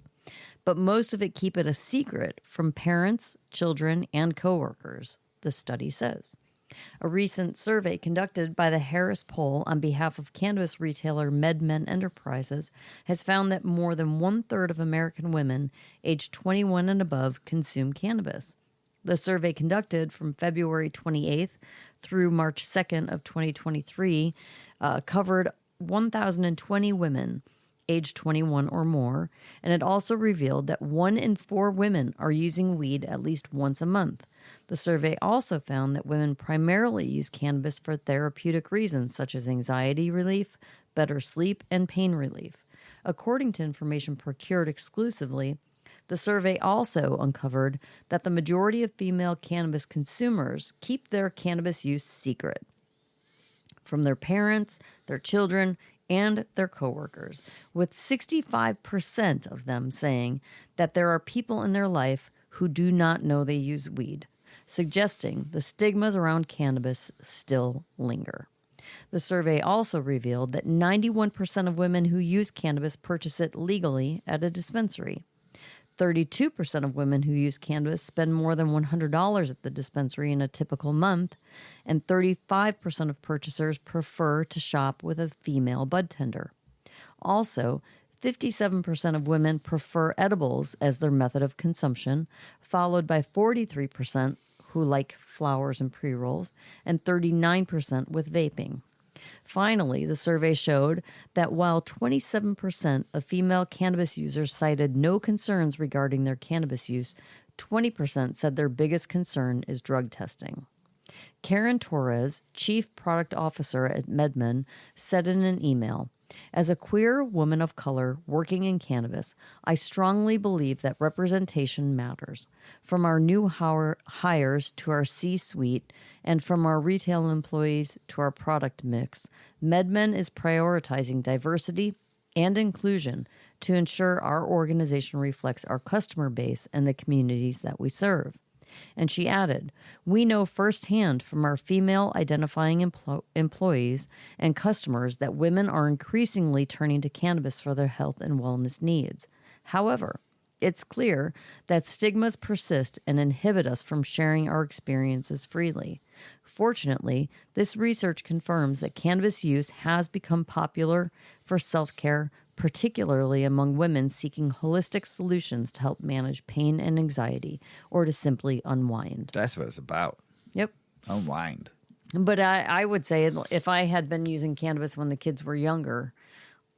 But most of it keep it a secret from parents, children, and coworkers, the study says. A recent survey conducted by the Harris Poll on behalf of cannabis retailer MedMen Enterprises has found that more than 1/3 of American women aged 21 and above consume cannabis. The survey conducted from February 28th through March 2nd of 2023 covered 1,020 women aged 21 or more, and it also revealed that 1 in 4 women are using weed at least once a month. The survey also found that women primarily use cannabis for therapeutic reasons such as anxiety relief, better sleep, and pain relief. According to information procured exclusively, the survey also uncovered that the majority of female cannabis consumers keep their cannabis use secret from their parents, their children, and their coworkers, with 65% of them saying that there are people in their life who do not know they use weed, suggesting the stigmas around cannabis still linger. The survey also revealed that 91% of women who use cannabis purchase it legally at a dispensary. 32% of women who use cannabis spend more than $100 at the dispensary in a typical month, and 35% of purchasers prefer to shop with a female bud tender. Also, 57% of women prefer edibles as their method of consumption, followed by 43% who like flowers and pre-rolls, and 39% with vaping. Finally, the survey showed that while 27% of female cannabis users cited no concerns regarding their cannabis use, 20% said their biggest concern is drug testing. Karen Torres, Chief Product Officer at MedMen, said in an email, "As a queer woman of color working in cannabis, I strongly believe that representation matters. From our new hires to our C-suite, and from our retail employees to our product mix, MedMen is prioritizing diversity and inclusion to ensure our organization reflects our customer base and the communities that we serve." And she added, "We know firsthand from our female identifying employees and customers that women are increasingly turning to cannabis for their health and wellness needs. However, it's clear that stigmas persist and inhibit us from sharing our experiences freely. Fortunately, this research confirms that cannabis use has become popular for self-care, particularly among women seeking holistic solutions to help manage pain and anxiety or to simply unwind." That's what it's about. Yep. Unwind. But I would say if I had been using cannabis when the kids were younger,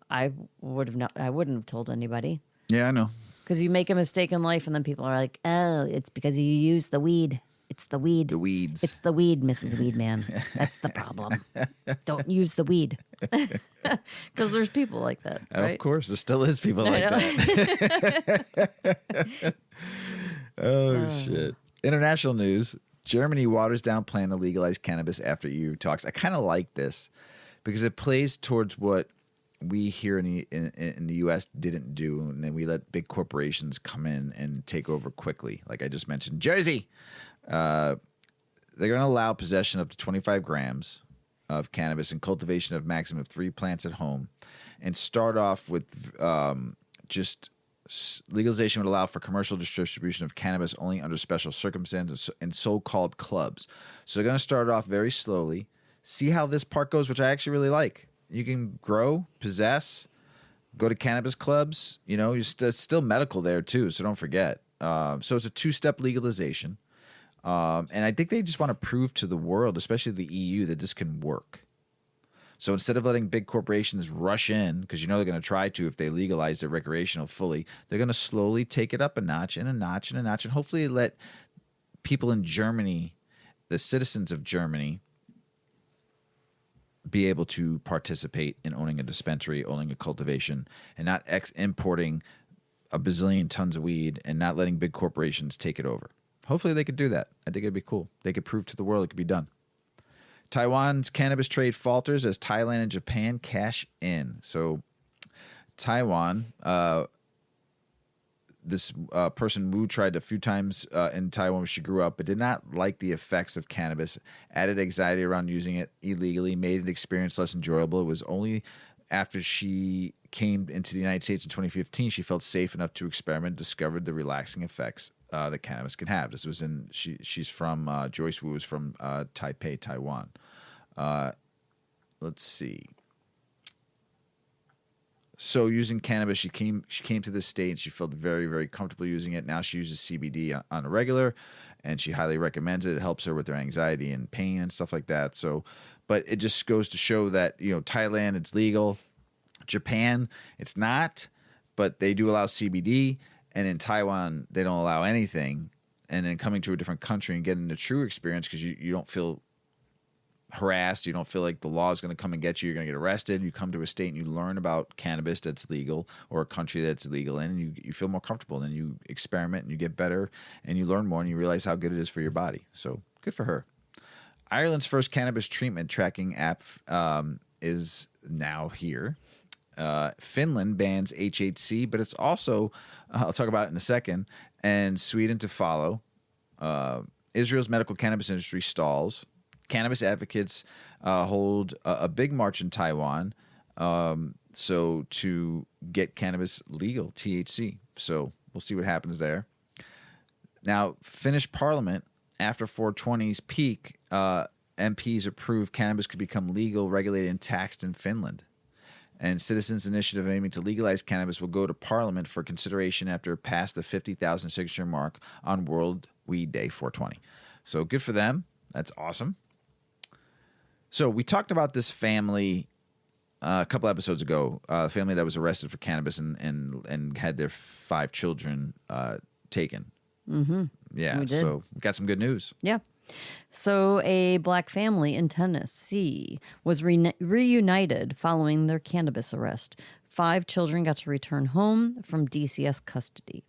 I wouldn't have told anybody. Yeah, I know. Because you make a mistake in life and then people are like, "Oh, it's because you use the weed. It's the weed. The weeds. It's the weed, Mrs. Weedman. That's the problem. Don't use the weed." Because there's people like that, right? Of course, there still is people like that. Shit. International news. Germany waters down plan to legalize cannabis after EU talks. I kind of like this because it plays towards what we here in the U.S. didn't do, and then we let big corporations come in and take over quickly. Like I just mentioned, Jersey. They're going to allow possession up to 25 grams of cannabis and cultivation of maximum of 3 plants at home, and start off with legalization would allow for commercial distribution of cannabis only under special circumstances and so-called clubs. So they're going to start off very slowly, see how this part goes, which I actually really like. You can grow, possess, go to cannabis clubs. You know, it's still medical there too, so don't forget. So it's a 2-step legalization. And I think they just want to prove to the world, especially the EU, that this can work. So instead of letting big corporations rush in, because they're going to try to if they legalize their recreational fully, they're going to slowly take it up a notch and a notch and a notch, and hopefully let people in Germany, the citizens of Germany, be able to participate in owning a dispensary, owning a cultivation, and not importing a bazillion tons of weed and not letting big corporations take it over. Hopefully they could do that. I think it'd be cool. They could prove to the world it could be done. Taiwan's cannabis trade falters as Thailand and Japan cash in. So Taiwan, this person Wu tried a few times in Taiwan where she grew up, but did not like the effects of cannabis, added anxiety around using it illegally, made the experience less enjoyable. It was only after she came into the United States in 2015 she felt safe enough to experiment, discovered the relaxing effects that cannabis can have. This was in she's from Joyce Wu is from Taipei, Taiwan. Let's see. So using cannabis, she came to this state and she felt very, very comfortable using it. Now she uses CBD on a regular, and she highly recommends it. It helps her with her anxiety and pain and stuff like that. So, but it just goes to show that, Thailand, it's legal. Japan, it's not, but they do allow CBD. And in Taiwan, they don't allow anything. And then coming to a different country and getting the true experience, because you don't feel harassed, you don't feel like the law is going to come and get you, you're going to get arrested. You come to a state and you learn about cannabis that's legal, or a country that's legal, and you feel more comfortable, and you experiment and you get better and you learn more and you realize how good it is for your body. So good for her. Ireland's first cannabis treatment tracking app is now here. Finland bans HHC, but it's also, I'll talk about it in a second, and Sweden to follow. Israel's medical cannabis industry stalls. Cannabis advocates hold a big march in Taiwan, so to get cannabis legal, THC. So we'll see what happens there. Now, Finnish Parliament, after 420's peak, MPs approved cannabis could become legal, regulated, and taxed in Finland. And Citizens Initiative aiming to legalize cannabis will go to Parliament for consideration after it passed the 50,000 signature mark on World Weed Day 420. So good for them. That's awesome. So we talked about this family a couple episodes ago, a family that was arrested for cannabis and had their 5 children taken. Mm-hmm. Yeah, so we got some good news. Yeah. So a black family in Tennessee was reunited following their cannabis arrest. 5 children got to return home from DCS custody.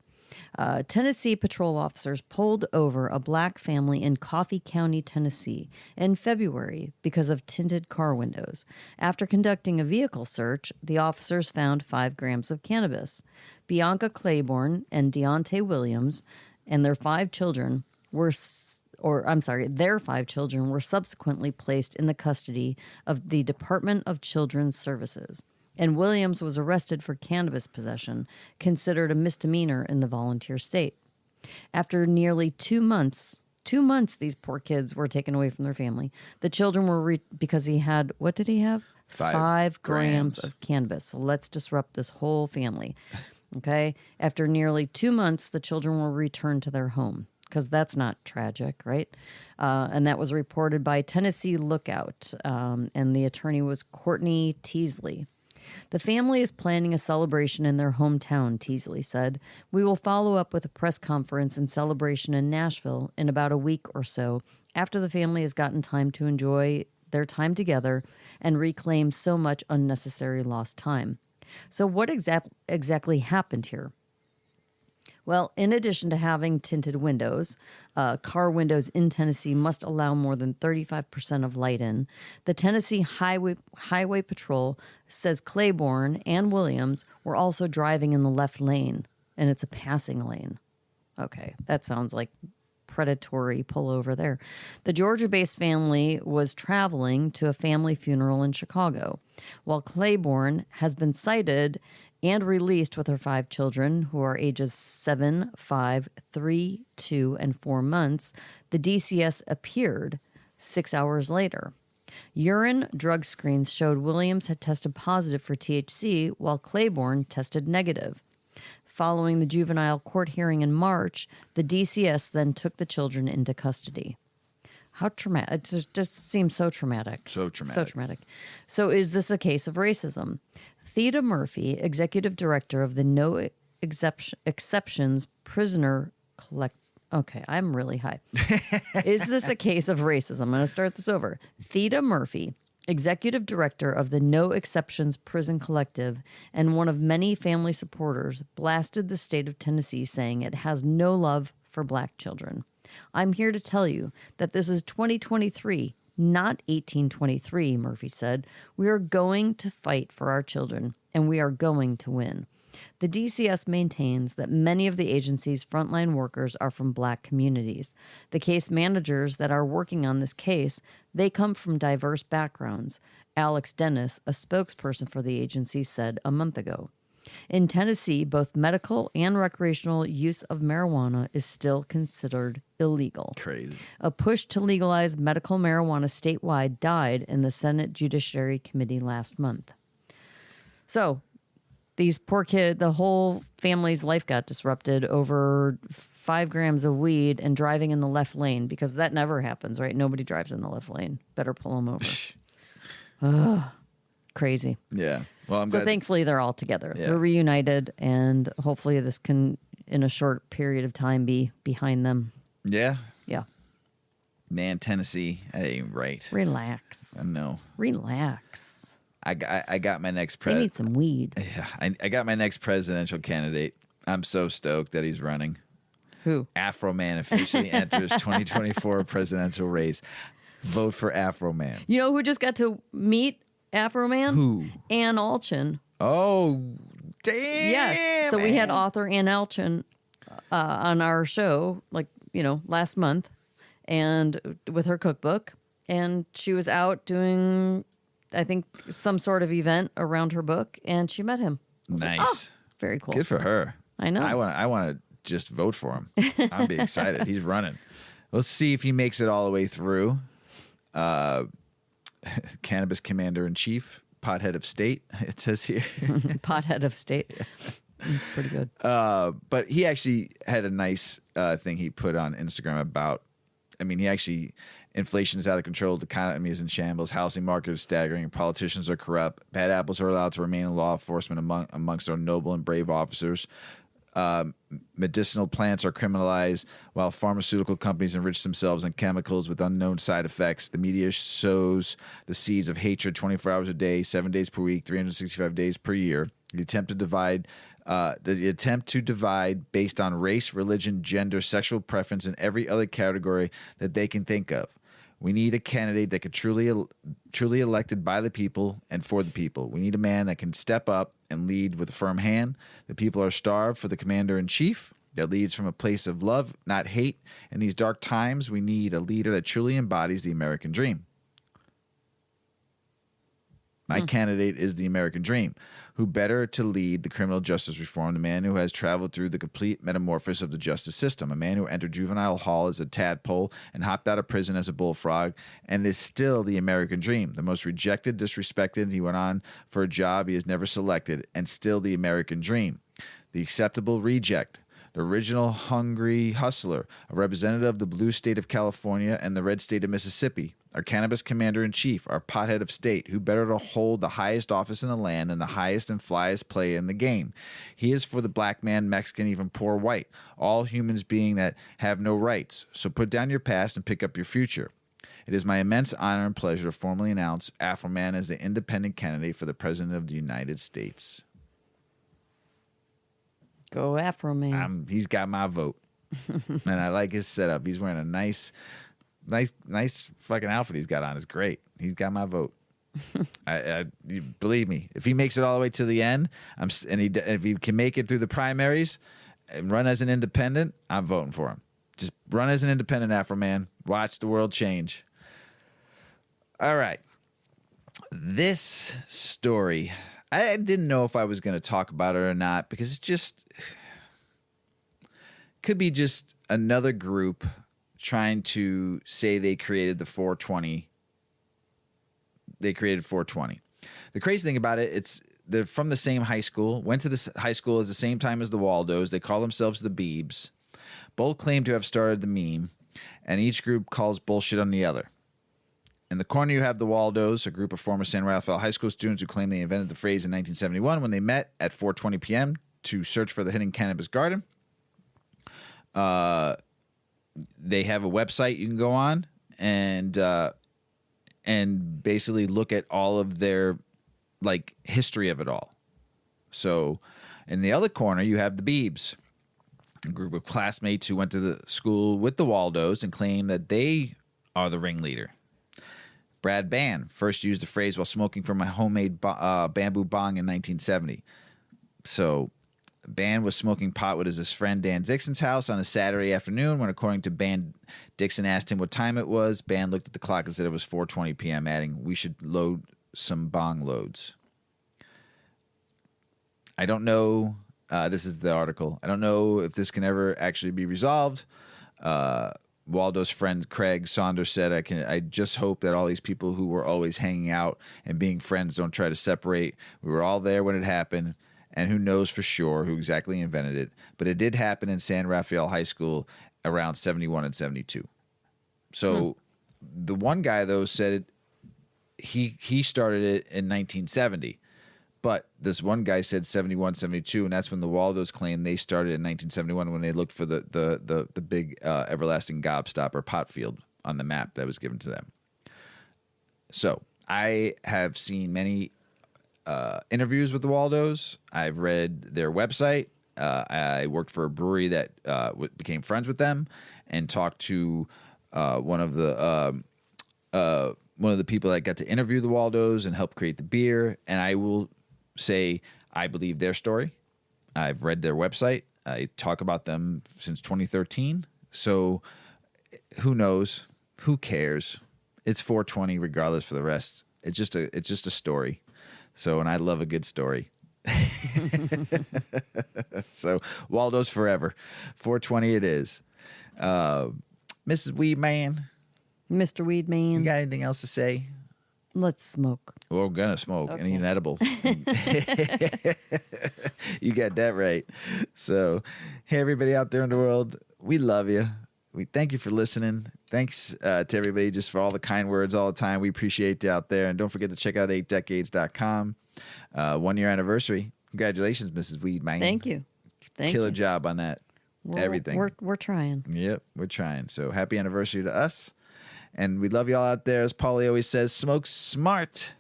Tennessee patrol officers pulled over a black family in Coffee County, Tennessee in February because of tinted car windows. After conducting a vehicle search, the officers found 5 grams of cannabis. Bianca Claiborne and Deontay Williams and their 5 children their 5 children were subsequently placed in the custody of the Department of Children's Services. And Williams was arrested for cannabis possession, considered a misdemeanor in the volunteer state. After nearly 2 months, these poor kids were taken away from their family. The children were because he had, what did he have? 5 grams of cannabis. So let's disrupt this whole family. Okay. After nearly 2 months, the children were returned to their home, because that's not tragic, right? And that was reported by Tennessee Lookout, and the attorney was Courtney Teasley. The family is planning a celebration in their hometown, Teasley said. We will follow up with a press conference and celebration in Nashville in about a week or so, after the family has gotten time to enjoy their time together and reclaim so much unnecessary lost time. So what exactly happened here? Well, in addition to having tinted windows, car windows in Tennessee must allow more than 35% of light in. The Tennessee Highway Patrol says Claiborne and Williams were also driving in the left lane, and it's a passing lane. Okay, that sounds like predatory pullover there. The Georgia-based family was traveling to a family funeral in Chicago, while Claiborne has been cited and released with her 5 children, who are ages 7, 5, 3, 2, and 4 months. The DCS appeared 6 hours later. Urine drug screens showed Williams had tested positive for THC, while Claiborne tested negative. following the juvenile court hearing in March, the DCS then took the children into custody. How traumatic. It just seems so traumatic. So traumatic. So traumatic. So is this a case of racism? Theda Murphy, executive director of the No Exceptions Prisoner Collect. Okay, I'm really high. Is this a case of racism? I'm going to start this over. Theda Murphy, executive director of the No Exceptions Prison Collective and one of many family supporters, blasted the state of Tennessee, saying it has no love for black children. I'm here to tell you that this is 2023, not 1823, Murphy said. We are going to fight for our children, and we are going to win. The DCS maintains that many of the agency's frontline workers are from black communities. The case managers that are working on this case, they come from diverse backgrounds. Alex Dennis, a spokesperson for the agency, said a month ago. In Tennessee, both medical and recreational use of marijuana is still considered illegal. Crazy. A push to legalize medical marijuana statewide died in the Senate Judiciary Committee last month. So, these poor kids, the whole family's life got disrupted over 5 grams of weed and driving in the left lane, because that never happens, right? Nobody drives in the left lane. Better pull them over. Ugh, crazy. Yeah. Well, I'm So glad. thankfully they're all together. Yeah. They're reunited, and hopefully this can, in a short period of time, be behind them. Yeah. Yeah. Man, Tennessee, that ain't right. Relax. I know. Relax. I got my next They need some weed. Yeah, I got my next presidential candidate. I'm so stoked that he's running. Who? Afroman officially enters 2024 presidential race. Vote for Afroman. You know who just got to meet Afroman? Who? Ann Alchin. Oh, damn. Yes. So we had man. author Ann Alchin on our show, last month, and with her cookbook. And she was out doing, I think, some sort of event around her book, and she met him. I was like, Nice. "Oh, very cool. Good for her. I know. I want to just vote for him. I'll be excited. He's running. Let's see if he makes it all the way through. Cannabis commander in chief, pothead of state, it says here. Pothead of state. It's pretty good. But he actually had a nice thing he put on Instagram about, inflation is out of control, the economy is in shambles, housing market is staggering, politicians are corrupt, bad apples are allowed to remain in law enforcement amongst our noble and brave officers. Medicinal plants are criminalized while pharmaceutical companies enrich themselves on chemicals with unknown side effects. The media sows the seeds of hatred 24 hours a day, 7 days per week, 365 days per year. The attempt to divide based on race, religion, gender, sexual preference, and every other category that they can think of. We need a candidate that could truly elected by the people and for the people. We need a man that can step up and lead with a firm hand. The people are starved for the commander-in-chief that leads from a place of love, not hate. In these dark times, we need a leader that truly embodies the American dream. My candidate is the American dream. Who better to lead the criminal justice reform? The man who has traveled through the complete metamorphosis of the justice system. A man who entered juvenile hall as a tadpole and hopped out of prison as a bullfrog and is still the American dream. The most rejected, disrespected. He went on for a job he has never selected and still the American dream. The acceptable reject. The original hungry hustler, a representative of the blue state of California and the red state of Mississippi, our cannabis commander-in-chief, our pothead of state, who better to hold the highest office in the land and the highest and flyest play in the game. He is for the black man, Mexican, even poor white, all humans being that have no rights. So put down your past and pick up your future. It is my immense honor and pleasure to formally announce Afroman as the independent candidate for the President of the United States. Go Afroman. He's got my vote, and I like his setup. He's wearing a nice fucking outfit he's got on. It's great. He's got my vote. You believe me, if he makes it all the way to the end, if he can make it through the primaries and run as an independent, I'm voting for him. Just run as an independent, Afroman. Watch the world change. All right, this story. I didn't know if I was going to talk about it or not because it's just could be just another group trying to say they created the 420. They created 420. The crazy thing about it, it's they're from the same high school, went to this high school at the same time as the Waldos. They call themselves the Beebs. Both claim to have started the meme, and each group calls bullshit on the other. In the corner, you have the Waldos, a group of former San Rafael High School students who claim they invented the phrase in 1971 when they met at 4:20 p.m. to search for the hidden cannabis garden. They have a website you can go on and basically look at all of their like history of it all. So in the other corner, you have the Beebs, a group of classmates who went to the school with the Waldos and claim that they are the ringleader. Brad Ban first used the phrase while smoking from a homemade bamboo bong in 1970. So Ban was smoking pot with his friend Dan Dixon's house on a Saturday afternoon when, according to Ban, Dixon asked him what time it was. Ban looked at the clock and said it was 4:20 p.m., adding, "We should load some bong loads." I don't know. This is the article. I don't know if this can ever actually be resolved. Waldo's friend Craig Saunders said, I just hope that all these people who were always hanging out and being friends don't try to separate. We were all there when it happened, and who knows for sure who exactly invented it. But it did happen in San Rafael High School around 71 and 72. So the one guy, though, said he started it in 1970. But this one guy said 71, 72, and that's when the Waldos claimed they started in 1971 when they looked for the big everlasting gobstopper pot field on the map that was given to them. So I have seen many interviews with the Waldos. I've read their website. I worked for a brewery that became friends with them and talked to one of the people that got to interview the Waldos and help create the beer. And I will say I believe their story. I've read their website. I talk about them since 2013. So who knows? Who cares? It's 420 regardless for the rest. It's just a story. So, and I love a good story. So Waldo's forever. 420 it is. Mrs. Weedman. Mr. Weedman. You got anything else to say? Let's smoke. We're going to smoke and eat an edible. You got that right. So, hey, everybody out there in the world, we love you. We thank you for listening. Thanks to everybody just for all the kind words all the time. We appreciate you out there. And don't forget to check out 8decades.com. 1 year anniversary. Congratulations, Mrs. Weedman. Thank you. Killer job on that. Everything. We're trying. Yep, we're trying. So happy anniversary to us. And we love you all out there. As Paulie always says, smoke smart.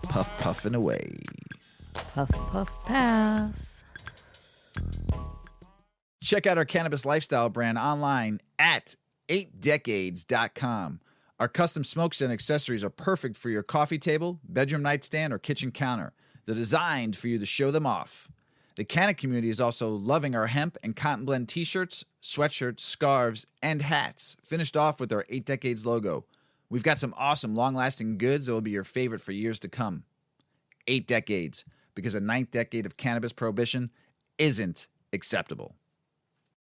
Puff, puffing away. Puff, puff, pass. Check out our cannabis lifestyle brand online at 8decades.com. Our custom smokes and accessories are perfect for your coffee table, bedroom nightstand, or kitchen counter. They're designed for you to show them off. The Canna community is also loving our hemp and cotton blend t-shirts, sweatshirts, scarves, and hats, finished off with our 8 Decades logo. We've got some awesome long-lasting goods that will be your favorite for years to come. 8 Decades, because a 9th decade of cannabis prohibition isn't acceptable.